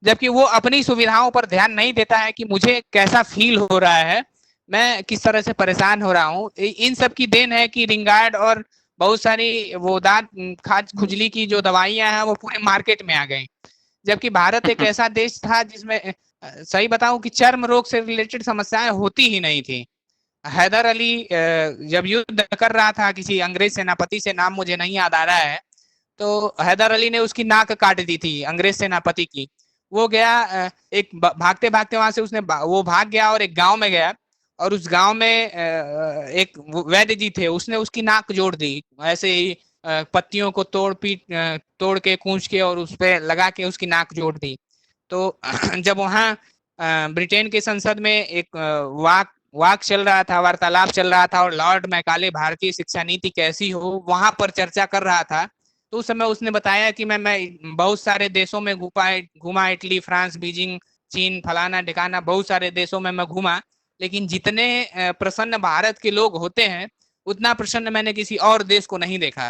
जबकि वो अपनी सुविधाओं पर ध्यान नहीं देता है कि मुझे कैसा फील हो रहा है, मैं किस तरह से परेशान हो रहा हूँ। इन सब की देन है कि रिंगार्ड और बहुत सारी वो दांत खाज खुजली की जो दवाइयां हैं वो पूरे मार्केट में आ गई, जबकि भारत एक ऐसा देश था जिसमें सही बताऊं कि चर्म रोग से रिलेटेड समस्याएं होती ही नहीं थी। हैदर अली जब युद्ध कर रहा था किसी अंग्रेज सेनापति से, नाम मुझे नहीं याद आ रहा है, तो हैदर अली ने उसकी नाक काट दी थी अंग्रेज सेनापति की। वो गया एक भागते भागते वहां से वो भाग गया और एक गांव में गया, और उस गांव में एक वैद्य जी थे, उसने उसकी नाक जोड़ दी ऐसे ही, पत्तियों को तोड़ के कूच के और उस पे लगा के उसकी नाक जोड़ दी। तो जब वहाँ ब्रिटेन के संसद में एक वाक चल रहा था, वार्तालाप चल रहा था, और लॉर्ड मैकाले भारतीय शिक्षा नीति कैसी हो वहां पर चर्चा कर रहा था, तो उस समय उसने बताया कि मैं बहुत सारे देशों में घूमा, इटली, फ्रांस, बीजिंग, चीन, फलाना ढिकाना, बहुत सारे देशों में मैं घूमा, लेकिन जितने प्रसन्न भारत के लोग होते हैं उतना प्रसन्न मैंने किसी और देश को नहीं देखा।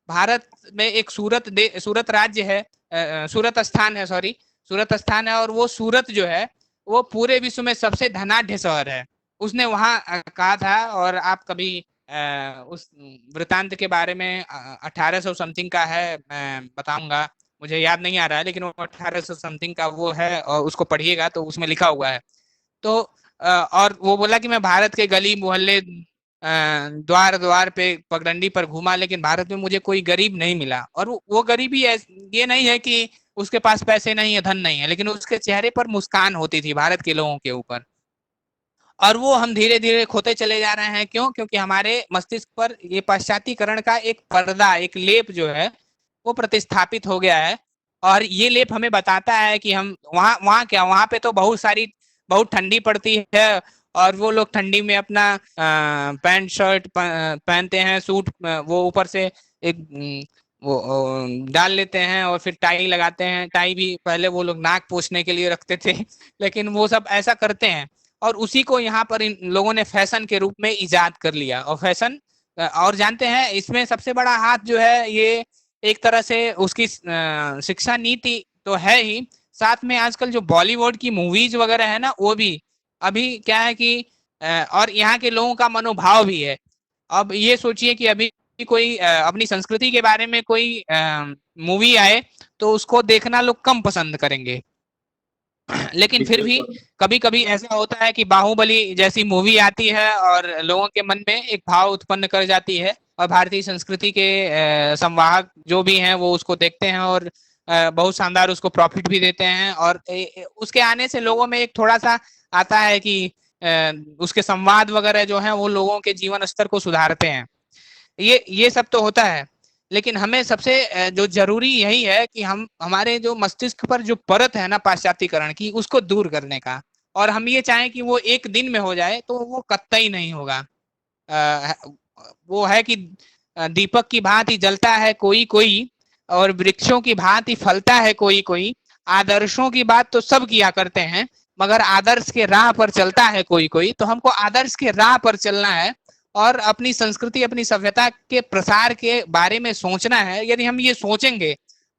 भारत में एक सूरत राज्य है, सूरत स्थान है, सॉरी, सूरत स्थान है, और वो सूरत जो है वो पूरे विश्व में सबसे धनाढ्य शहर है, उसने वहां कहा था। और आप कभी उस वृतांत के बारे में 1800 समथिंग का है, मैं बताऊंगा, मुझे याद नहीं आ रहा है, लेकिन वो 1800 समथिंग का वो है, और उसको पढ़िएगा तो उसमें लिखा हुआ है। तो और वो बोला कि मैं भारत के गली मोहल्ले द्वार द्वार पे पगडंडी पर घूमा, लेकिन भारत में मुझे कोई गरीब नहीं मिला। और वो गरीबी ये नहीं है कि उसके पास पैसे नहीं है, धन नहीं है, लेकिन उसके चेहरे पर मुस्कान होती थी भारत के लोगों के ऊपर। और वो हम धीरे धीरे खोते चले जा रहे हैं। क्यों? क्योंकि हमारे मस्तिष्क पर ये पाश्चात्यकरण का एक पर्दा, एक लेप जो है वो प्रतिस्थापित हो गया है। और ये लेप हमें बताता है कि हम वहाँ क्या, वहाँ पे तो बहुत ठंडी पड़ती है, और वो लोग ठंडी में अपना पैंट शर्ट पहनते हैं, सूट वो ऊपर से एक वो डाल लेते हैं, और फिर टाई लगाते हैं। टाई भी पहले वो लोग नाक पोंछने के लिए रखते थे लेकिन वो सब ऐसा करते हैं, और उसी को यहाँ पर इन लोगों ने फैशन के रूप में इजाद कर लिया। और फैशन, और जानते हैं इसमें सबसे बड़ा हाथ जो है, ये एक तरह से उसकी शिक्षा नीति तो है ही, साथ में आजकल जो बॉलीवुड की मूवीज वगैरह है ना, वो भी अभी क्या है कि और यहाँ के लोगों का मनोभाव भी है। अब ये सोचिए कि अभी कोई अपनी संस्कृति के बारे में कोई मूवी आए तो उसको देखना लोग कम पसंद करेंगे लेकिन फिर भी कभी कभी ऐसा होता है कि बाहुबली जैसी मूवी आती है और लोगों के मन में एक भाव उत्पन्न कर जाती है, और भारतीय संस्कृति के संवाहक जो भी हैं वो उसको देखते हैं, और बहुत शानदार उसको प्रॉफिट भी देते हैं। और उसके आने से लोगों में एक थोड़ा सा आता है कि उसके संवाद वगैरह जो है वो लोगों के जीवन स्तर को सुधारते हैं। ये सब तो होता है, लेकिन हमें सबसे जो जरूरी यही है कि हम हमारे जो मस्तिष्क पर जो परत है ना पाश्चात्यकरण की, उसको दूर करने का। और हम ये चाहें कि वो एक दिन में हो जाए तो वो कतई नहीं होगा। वो है कि दीपक की भांति जलता है कोई कोई, और वृक्षों की भांति फलता है कोई कोई। आदर्शों की बात तो सब किया करते हैं, मगर आदर्श के राह पर चलता है कोई कोई। तो हमको आदर्श के राह पर चलना है, और अपनी संस्कृति, अपनी सभ्यता के प्रसार के बारे में सोचना है। यदि हम ये सोचेंगे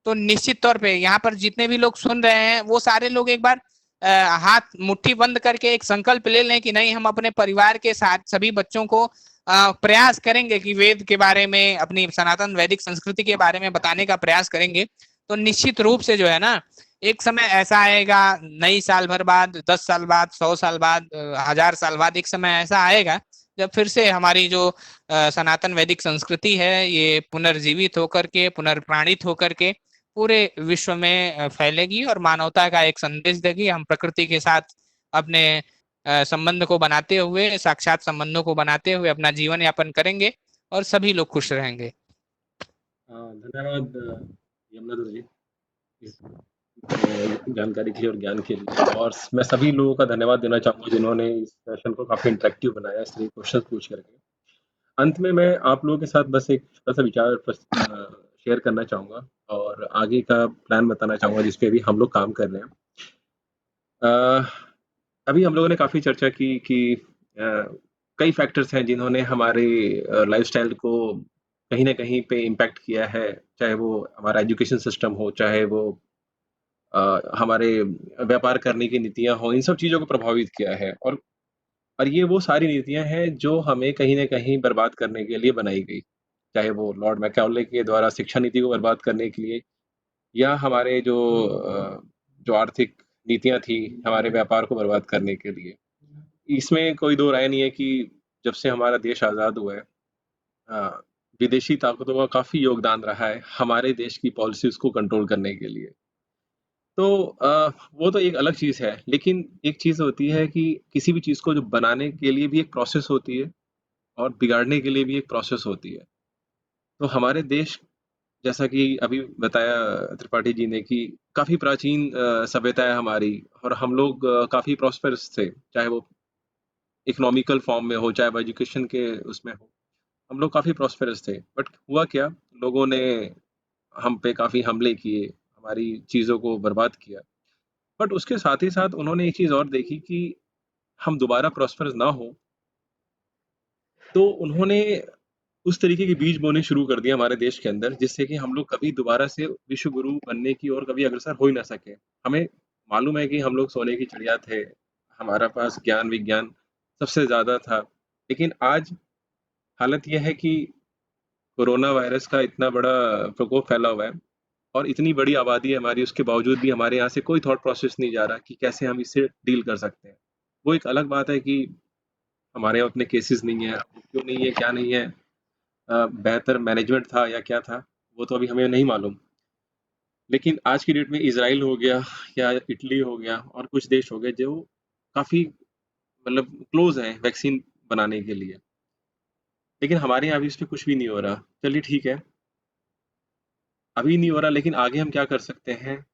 तो निश्चित तौर पे यहाँ पर जितने भी लोग सुन रहे हैं वो सारे लोग एक बार हाथ मुट्ठी बंद करके एक संकल्प ले लें कि नहीं, हम अपने परिवार के साथ सभी बच्चों को प्रयास करेंगे कि वेद के बारे में, अपनी सनातन वैदिक संस्कृति के बारे में बताने का प्रयास करेंगे। तो निश्चित रूप से जो है ना, एक समय ऐसा आएगा, नई साल भर बाद, 10 साल बाद, 100 साल बाद, 1000 साल बाद, एक समय ऐसा आएगा जब फिर से हमारी जो सनातन वैदिक संस्कृति है ये पुनर्जीवित होकर के, पुनर्प्राणित होकर के पूरे विश्व में फैलेगी और मानवता का एक संदेश देगी। हम प्रकृति के साथ अपने संबंध को बनाते हुए, साक्षात संबंधों को बनाते हुए अपना जीवन यापन करेंगे और सभी लोग खुश रहेंगे। धन्यवाद यमुनाधर जी इस जानकारी के लिए और ज्ञान के लिए। और मैं सभी लोगों का धन्यवाद देना चाहूँगा जिन्होंने इस सेशन को काफ़ी इंटरेक्टिव बनाया, इसलिए क्वेश्चन पूछ करके। अंत में मैं आप लोगों के साथ बस एक छोटा-सा विचार शेयर करना चाहूँगा और आगे का प्लान बताना चाहूँगा जिस पे अभी हम लोग काम कर रहे हैं। अभी हम लोगों ने काफ़ी चर्चा की कि कई फैक्टर्स हैं जिन्होंने हमारे लाइफ़स्टाइल को कहीं न कहीं पे इम्पैक्ट किया है, चाहे वो हमारा एजुकेशन सिस्टम हो, चाहे वो हमारे व्यापार करने की नीतियाँ हों, इन सब चीज़ों को प्रभावित किया है। और ये वो सारी नीतियाँ हैं जो हमें कहीं न कहीं बर्बाद करने के लिए बनाई गई। चाहे वो लॉर्ड मैकाउले के द्वारा शिक्षा नीति को बर्बाद करने के लिए या हमारे जो आर्थिक नीतियाँ थी, हमारे व्यापार को बर्बाद करने के लिए। इसमें कोई दो राय नहीं है कि जब से हमारा देश आज़ाद हुआ है विदेशी ताकतों का काफ़ी योगदान रहा है हमारे देश की पॉलिसीज़ को कंट्रोल करने के लिए। तो वो तो एक अलग चीज़ है, लेकिन एक चीज़ होती है कि किसी भी चीज़ को जो बनाने के लिए भी एक प्रोसेस होती है और बिगाड़ने के लिए भी एक प्रोसेस होती है। तो हमारे देश जैसा कि अभी बताया त्रिपाठी जी ने कि काफ़ी प्राचीन सभ्यता है हमारी और हम लोग काफ़ी प्रॉस्पेरस थे, चाहे वो इकोनॉमिकल फॉर्म में हो, चाहे वो एजुकेशन के उसमें हो। हम लोग काफ़ी प्रॉस्पेरस थे, बट हुआ क्या, लोगों ने हम पे काफ़ी हमले किए, हमारी चीज़ों को बर्बाद किया। बट उसके साथ ही साथ उन्होंने एक चीज़ और देखी कि हम दोबारा प्रॉस्पेरस ना हों, तो उन्होंने उस तरीके के बीज बोने शुरू कर दिए हमारे देश के अंदर, जिससे कि हम लोग कभी दोबारा से विश्व गुरु बनने की ओर कभी अग्रसर हो ही ना सके। हमें मालूम है कि हम लोग सोने की चिड़िया थे, हमारा पास ज्ञान-विज्ञान सबसे ज़्यादा था, लेकिन आज हालत ये है कि कोरोना वायरस का इतना बड़ा प्रकोप फैला हुआ है और इतनी बड़ी आबादी है हमारी, उसके बावजूद भी हमारे यहाँ से कोई थॉट प्रोसेस नहीं जा रहा कि कैसे हम इससे डील कर सकते हैं। वो एक अलग बात है कि हमारे यहाँ उतने केसेस नहीं है, क्यों नहीं है, क्या नहीं है, बेहतर मैनेजमेंट था या क्या था, वो तो अभी हमें नहीं मालूम। लेकिन आज की डेट में इज़राइल हो गया या इटली हो गया और कुछ देश हो गए जो काफ़ी मतलब क्लोज़ हैं वैक्सीन बनाने के लिए। लेकिन हमारे यहाँ अभी इस पे कुछ भी नहीं हो रहा। चलिए ठीक है, अभी नहीं हो रहा लेकिन आगे हम क्या कर सकते हैं?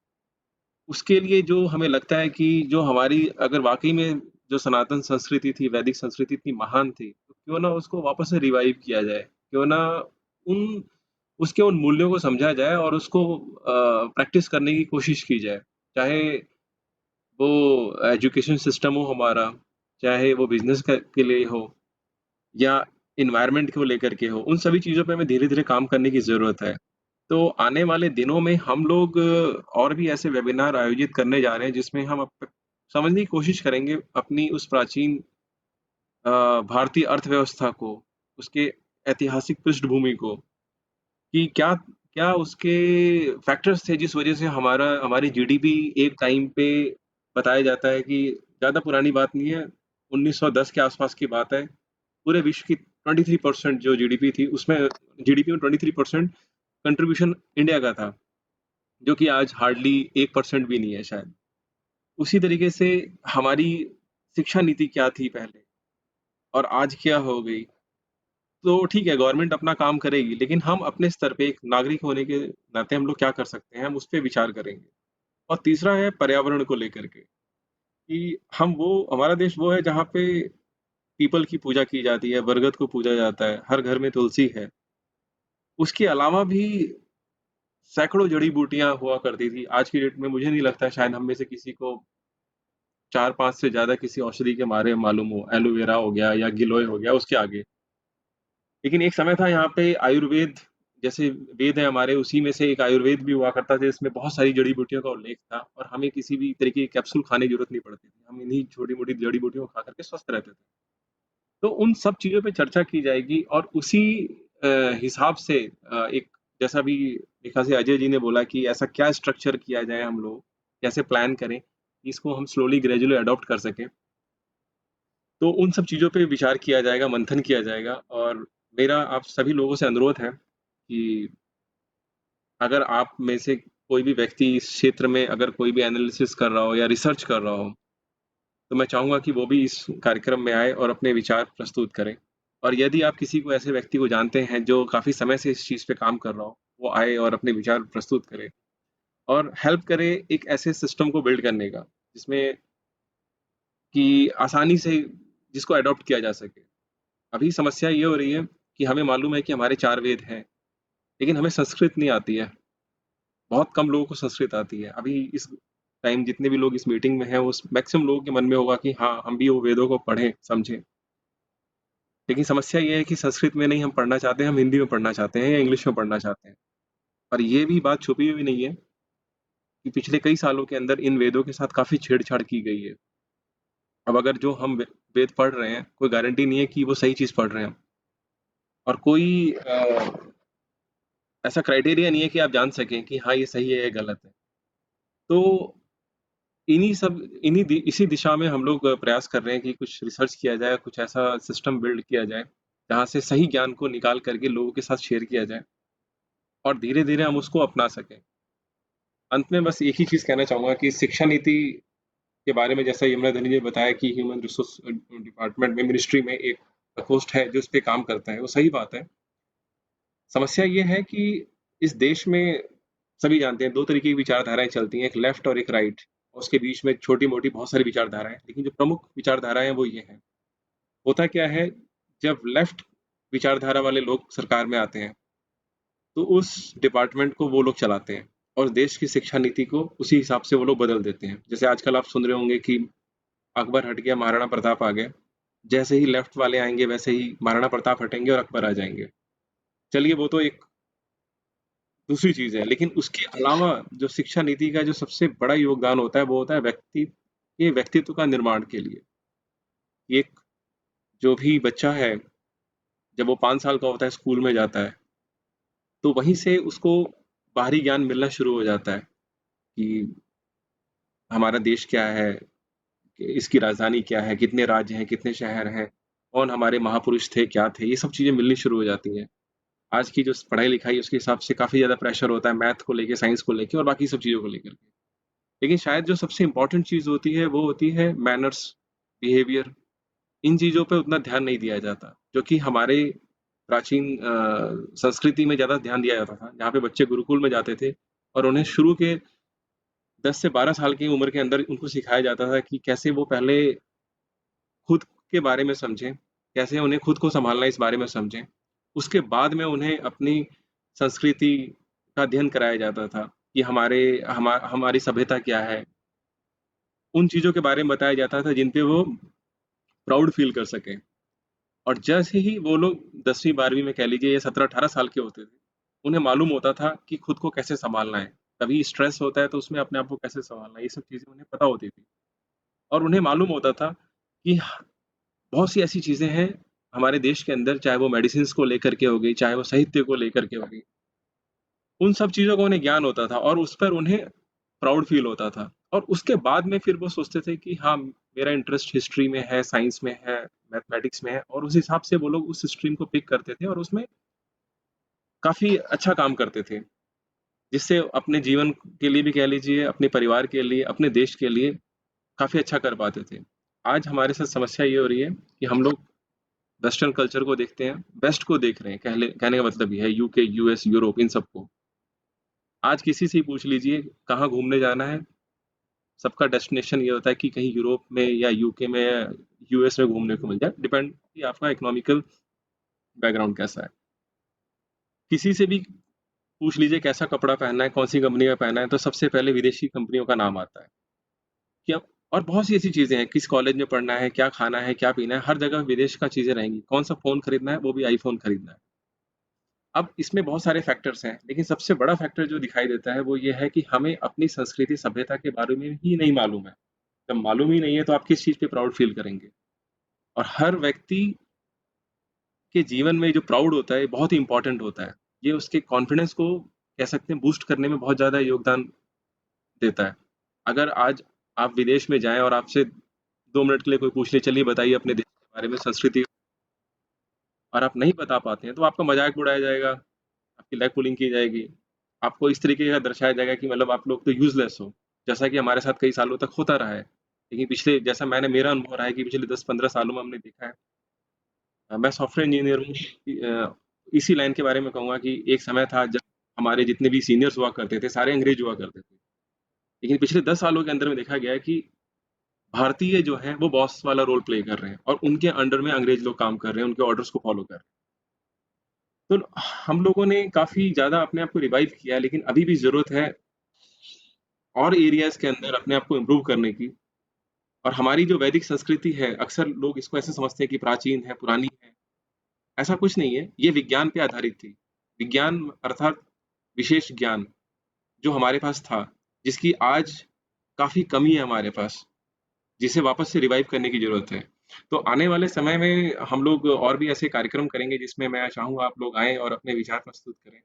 उसके लिए जो हमें लगता है कि जो हमारी अगर वाक़ई में जो सनातन संस्कृति थी, वैदिक संस्कृति इतनी महान थी, तो क्यों ना उसको वापस से रिवाइव किया जाए? क्यों ना उन उसके उन मूल्यों को समझा जाए और उसको प्रैक्टिस करने की कोशिश की जाए। चाहे वो एजुकेशन सिस्टम हो हमारा, चाहे वो बिज़नेस के लिए हो या एनवायरनमेंट को लेकर के हो, उन सभी चीज़ों पे हमें धीरे-धीरे काम करने की ज़रूरत है। तो आने वाले दिनों में हम लोग और भी ऐसे वेबिनार आयोजित करने जा रहे हैं जिसमें हम समझने की कोशिश करेंगे अपनी उस प्राचीन भारतीय अर्थव्यवस्था को, उसके ऐतिहासिक पृष्ठभूमि को कि क्या क्या उसके फैक्टर्स थे जिस वजह से हमारी जीडीपी एक टाइम पे बताया जाता है कि ज़्यादा पुरानी बात नहीं है, 1910 के आसपास की बात है। पूरे विश्व की 23% जो जीडीपी थी उसमें जीडीपी में 23% कंट्रीब्यूशन इंडिया का था, जो कि आज हार्डली 1% भी नहीं है शायद। उसी तरीके से हमारी शिक्षा नीति क्या थी पहले और आज क्या हो गई। तो ठीक है, गवर्नमेंट अपना काम करेगी, लेकिन हम अपने स्तर पे एक नागरिक होने के नाते हम लोग क्या कर सकते हैं, हम उस पे विचार करेंगे। और तीसरा है पर्यावरण को लेकर के, कि हमारा देश वो है जहाँ पे पीपल की पूजा की जाती है, बरगद को पूजा जाता है, हर घर में तुलसी है। उसके अलावा भी सैकड़ों जड़ी-बूटियाँ हुआ करती थी। आज की डेट में मुझे नहीं लगता शायद हम में से किसी को 4-5 से ज़्यादा किसी औषधि के बारे में मालूम हो। एलोवेरा हो गया या गिलोय हो गया उसके आगे। लेकिन एक समय था यहाँ पे आयुर्वेद जैसे वेद है हमारे, उसी में से एक आयुर्वेद भी हुआ करता था जिसमें बहुत सारी जड़ी-बूटियों का उल्लेख था और हमें किसी भी तरीके की कैप्सूल खाने की ज़रूरत नहीं पड़ती थी। हम इन्हीं छोटी-मोटी जड़ी-बूटियों को खा कर के स्वस्थ रहते थे। तो उन सब चीज़ों पे चर्चा की जाएगी और उसी हिसाब से एक जैसा अभी मेरे ख्याल से अजय जी ने बोला कि ऐसा क्या स्ट्रक्चर किया जाए हम लोग, कैसे प्लान करें, कि इसको हम स्लोली ग्रेजुअली अडॉप्ट कर सकें। तो उन सब चीज़ों पे विचार किया जाएगा, मंथन किया जाएगा और मेरा आप सभी लोगों से अनुरोध है कि अगर आप में से कोई भी व्यक्ति इस क्षेत्र में अगर कोई भी एनालिसिस कर रहा हो या रिसर्च कर रहा हो, तो मैं चाहूँगा कि वो भी इस कार्यक्रम में आए और अपने विचार प्रस्तुत करें। और यदि आप किसी को ऐसे व्यक्ति को जानते हैं जो काफ़ी समय से इस चीज़ पे काम कर रहा हो, वो आए और अपने विचार प्रस्तुत करे और हेल्प करे एक ऐसे सिस्टम को बिल्ड करने का, जिसमें कि आसानी से जिसको अडॉप्ट किया जा सके। अभी समस्या ये हो रही है कि हमें मालूम है कि हमारे 4 वेद हैं, लेकिन हमें संस्कृत नहीं आती है। बहुत कम लोगों को संस्कृत आती है। अभी इस टाइम जितने भी लोग इस मीटिंग में हैं, उस मैक्सिमम लोगों के मन में होगा कि हाँ, हम भी वो वेदों को पढ़ें, समझें। लेकिन समस्या ये है कि संस्कृत में नहीं हम पढ़ना चाहते, हम हिंदी में पढ़ना चाहते हैं या इंग्लिश में पढ़ना चाहते हैं। और ये भी बात छुपी हुई नहीं है कि पिछले कई सालों के अंदर इन वेदों के साथ काफ़ी छेड़छाड़ की गई है। अब अगर जो हम वेद पढ़ रहे हैं, कोई गारंटी नहीं है कि वो सही चीज़ पढ़ रहे हैं। और कोई ऐसा क्राइटेरिया नहीं है कि आप जान सकें कि हाँ, ये सही है, ये गलत है। तो इसी दिशा में हम लोग प्रयास कर रहे हैं कि कुछ रिसर्च किया जाए, कुछ ऐसा सिस्टम बिल्ड किया जाए, जहाँ से सही ज्ञान को निकाल करके लोगों के साथ शेयर किया जाए और धीरे-धीरे हम उसको अपना सकें। अंत में बस एक ही चीज़ कहना चाहूँगा कि शिक्षा नीति के बारे में जैसा यमुना धनी ने बताया कि ह्यूमन रिसोर्स डिपार्टमेंट में मिनिस्ट्री में एक प्रकोष्ठ है जो इस पे काम करता है, वो सही बात है। समस्या ये है कि इस देश में सभी जानते हैं 2 तरीके की विचारधाराएँ चलती हैं, एक लेफ्ट और एक राइट। और उसके बीच में छोटी-मोटी बहुत सारी विचारधाराएँ हैं, लेकिन जो प्रमुख विचारधाराएँ हैं वो ये हैं। होता क्या है, जब लेफ्ट विचारधारा वाले लोग सरकार में आते हैं, तो उस डिपार्टमेंट को वो लोग चलाते हैं और देश की शिक्षा नीति को उसी हिसाब से वो लोग बदल देते हैं। जैसे आजकल आप सुन रहे होंगे कि अकबर हट गया, महाराणा प्रताप आ गए। जैसे ही लेफ्ट वाले आएँगे, वैसे ही महाराणा प्रताप हटेंगे और अकबर आ जाएँगे। चलिए वो तो एक दूसरी चीज़ है, लेकिन उसके अलावा जो शिक्षा नीति का जो सबसे बड़ा योगदान होता है, वो होता है व्यक्ति के व्यक्तित्व का निर्माण के लिए। एक जो भी बच्चा है, जब वो 5 साल का होता है, स्कूल में जाता है, तो वहीं से उसको बाहरी ज्ञान मिलना शुरू हो जाता है कि हमारा देश क्या है, कि इसकी राजधानी क्या है, कितने राज्य हैं, कितने शहर हैं, कौन हमारे महापुरुष थे, क्या थे, ये सब चीज़ें मिलनी शुरू हो जाती हैं। आज की जो पढ़ाई-लिखाई है, उसके हिसाब से काफ़ी ज़्यादा प्रेशर होता है मैथ को लेके, साइंस को लेके और बाकी सब चीज़ों को लेकर के। लेकिन शायद जो सबसे इम्पोर्टेंट चीज़ होती है, वो होती है मैनर्स, बिहेवियर। इन चीज़ों पे उतना ध्यान नहीं दिया जाता, जो कि हमारे प्राचीन संस्कृति में ज़्यादा ध्यान दिया जाता था, जहाँ पे बच्चे गुरुकुल में जाते थे और उन्हें शुरू के 10 से 12 साल की उम्र के अंदर उनको सिखाया जाता था कि कैसे वो पहले खुद के बारे में समझें, कैसे उन्हें खुद को सँभालना है इस बारे में समझें। उसके बाद में उन्हें अपनी संस्कृति का अध्ययन कराया जाता था कि हमारी सभ्यता क्या है। उन चीज़ों के बारे में बताया जाता था जिन पे वो प्राउड फ़ील कर सकें। और जैसे ही वो लोग 10वीं 12वीं में कह लीजिए या 17-18 साल के होते थे, उन्हें मालूम होता था कि खुद को कैसे सँभालना है। कभी स्ट्रेस होता है तो उसमें अपने आप को कैसे सँभालना है, ये सब चीज़ें उन्हें पता होती थी। और उन्हें मालूम होता था कि बहुत सी ऐसी चीज़ें हैं हमारे देश के अंदर, चाहे वो मेडिसिन्स को लेकर के हो गई, चाहे वो साहित्य को लेकर के हो गई। उन सब चीज़ों का उन्हें ज्ञान होता था और उस पर उन्हें प्राउड फ़ील होता था। और उसके बाद में फिर वो सोचते थे कि हाँ, मेरा इंटरेस्ट हिस्ट्री में है, साइंस में है, मैथमेटिक्स में है और उस हिसाब से वो लोग उस स्ट्रीम को पिक करते थे और उसमें काफ़ी अच्छा काम करते थे। जिससे अपने जीवन के लिए भी कह लीजिए, अपने परिवार के लिए, अपने देश के लिए काफ़ी अच्छा कर पाते थे। आज हमारे साथ समस्या ये हो रही है कि हम लोग वेस्टर्न कल्चर को देखते हैं, वेस्ट को देख रहे हैं, कहने का मतलब ये है यूके, यूएस, यूरोप इन सबको। आज किसी से ही पूछ लीजिए कहाँ घूमने जाना है, सबका डेस्टिनेशन ये होता है कि कहीं यूरोप में या यूके में या यूएस में घूमने को मिल जाए, डिपेंड कि आपका इकोनॉमिकल बैकग्राउंड कैसा है। किसी से भी पूछ लीजिए कैसा कपड़ा पहनना है, कौन-सी कंपनी का पहनना है, तो सबसे पहले विदेशी कंपनियों का नाम आता है। क्या और बहुत सी ऐसी चीज़ें हैं, किस कॉलेज में पढ़ना है, क्या खाना है, क्या पीना है, हर जगह विदेश का चीज़ें रहेंगी। कौन-सा फ़ोन खरीदना है, वो भी आईफ़ोन खरीदना है। अब इसमें बहुत सारे फैक्टर्स हैं, लेकिन सबसे बड़ा फैक्टर जो दिखाई देता है, वो ये है कि हमें अपनी संस्कृति, सभ्यता के बारे में ही नहीं मालूम है। जब मालूम ही नहीं है, तो आप किस चीज़ पे प्राउड फ़ील करेंगे? और हर व्यक्ति के जीवन में जो प्राउड होता है, बहुत ही इम्पोर्टेंट होता है। ये उसके कॉन्फिडेंस को कह सकते हैं बूस्ट करने में बहुत ज़्यादा योगदान देता है। अगर आज आप विदेश में जाएँ और आपसे 2 मिनट के लिए कोई पूछ ले, चलिए बताइए अपने देश बारे में संस्कृति और आप नहीं बता पाते हैं तो आपका मज़ाक उड़ाया जाएगा, आपकी लेग पुलिंग की जाएगी, आपको इस तरीके का दर्शाया जाएगा कि मतलब आप लोग तो यूज़लेस हो, जैसा कि हमारे साथ कई सालों तक होता रहा है। लेकिन पिछले जैसा मेरा अनुभव रहा है कि पिछले 10-15 सालों में हमने देखा है मैं सॉफ्टवेयर इंजीनियर हूँ इसी लाइन के बारे में कहूँगा कि एक समय था जब हमारे जितने भी सीनियर्स हुआ करते थे, सारे अंग्रेज हुआ करते थे। लेकिन पिछले 10 सालों के अंदर में देखा गया है कि भारतीय जो हैं वो बॉस वाला रोल प्ले कर रहे हैं और उनके अंडर में अंग्रेज लोग काम कर रहे हैं, उनके ऑर्डर्स को फॉलो कर रहे हैं। तो हम लोगों ने काफ़ी ज़्यादा अपने आप को रिवाइव किया है, लेकिन अभी भी ज़रूरत है और एरियाज़ के अंदर अपने आप को इम्प्रूव करने की। और हमारी जो वैदिक संस्कृति है, अक्सर लोग इसको ऐसे समझते हैं कि प्राचीन है, पुरानी है। ऐसा कुछ नहीं है, ये विज्ञान पे आधारित थी। विज्ञान अर्थात विशेष ज्ञान जो हमारे पास था, जिसकी आज काफ़ी कमी है हमारे पास, जिसे वापस से रिवाइव करने की ज़रूरत है। तो आने वाले समय में हम लोग और भी ऐसे कार्यक्रम करेंगे जिसमें मैं चाहूँगा आप लोग आएँ और अपने विचार प्रस्तुत करें।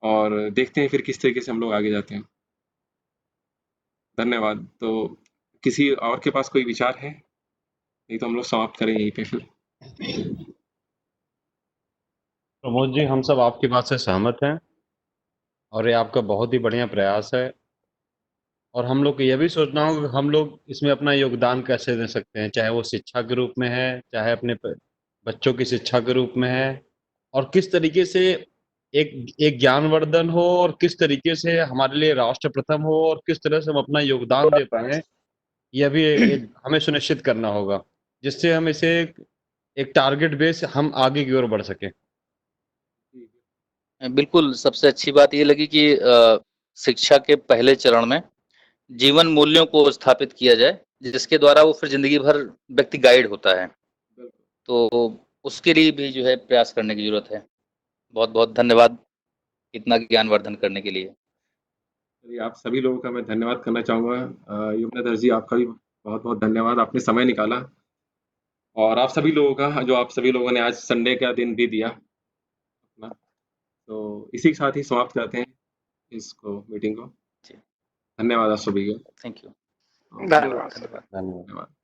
और देखते हैं फिर किस तरीके से हम लोग आगे जाते हैं। धन्यवाद। तो किसी और के पास कोई विचार है? नहीं तो हम लोग समाप्त करें यहीं पे फिर। प्रमोद जी, हम सब आपकी बात से सहमत हैं और ये आपका बहुत ही बढ़िया प्रयास है और हम लोग को यह भी सोचना होगा कि हम लोग इसमें अपना योगदान कैसे दे सकते हैं, चाहे वो शिक्षा के रूप में है, चाहे अपने बच्चों की शिक्षा के रूप में है और किस तरीके से एक एक ज्ञानवर्धन हो और किस तरीके से हमारे लिए राष्ट्र प्रथम हो और किस तरह से हम अपना योगदान दे पाए, यह भी एक हमें सुनिश्चित करना होगा, जिससे हम इसे एक टारगेट बेस हम आगे की ओर बढ़ सकें। बिल्कुल, सबसे अच्छी बात ये लगी कि शिक्षा के पहले चरण में जीवन मूल्यों को स्थापित किया जाए, जिसके द्वारा वो फिर ज़िंदगी भर व्यक्ति गाइड होता है। तो उसके लिए भी जो है प्रयास करने की ज़रूरत है। बहुत-बहुत धन्यवाद इतना ज्ञानवर्धन करने के लिए। चलिए, आप सभी लोगों का मैं धन्यवाद करना चाहूँगा। युगनधर जी आपका भी बहुत-बहुत धन्यवाद, आपने समय निकाला और आप सभी लोगों का जो आप सभी लोगों ने आज संडे का दिन भी दिया अपना। तो इसी के साथ ही समाप्त करते हैं इसको मीटिंग को। जी, धन्यवाद आप सभी का। Thank you. धन्यवाद। धन्यवाद। धन्यवाद। धन्यवाद।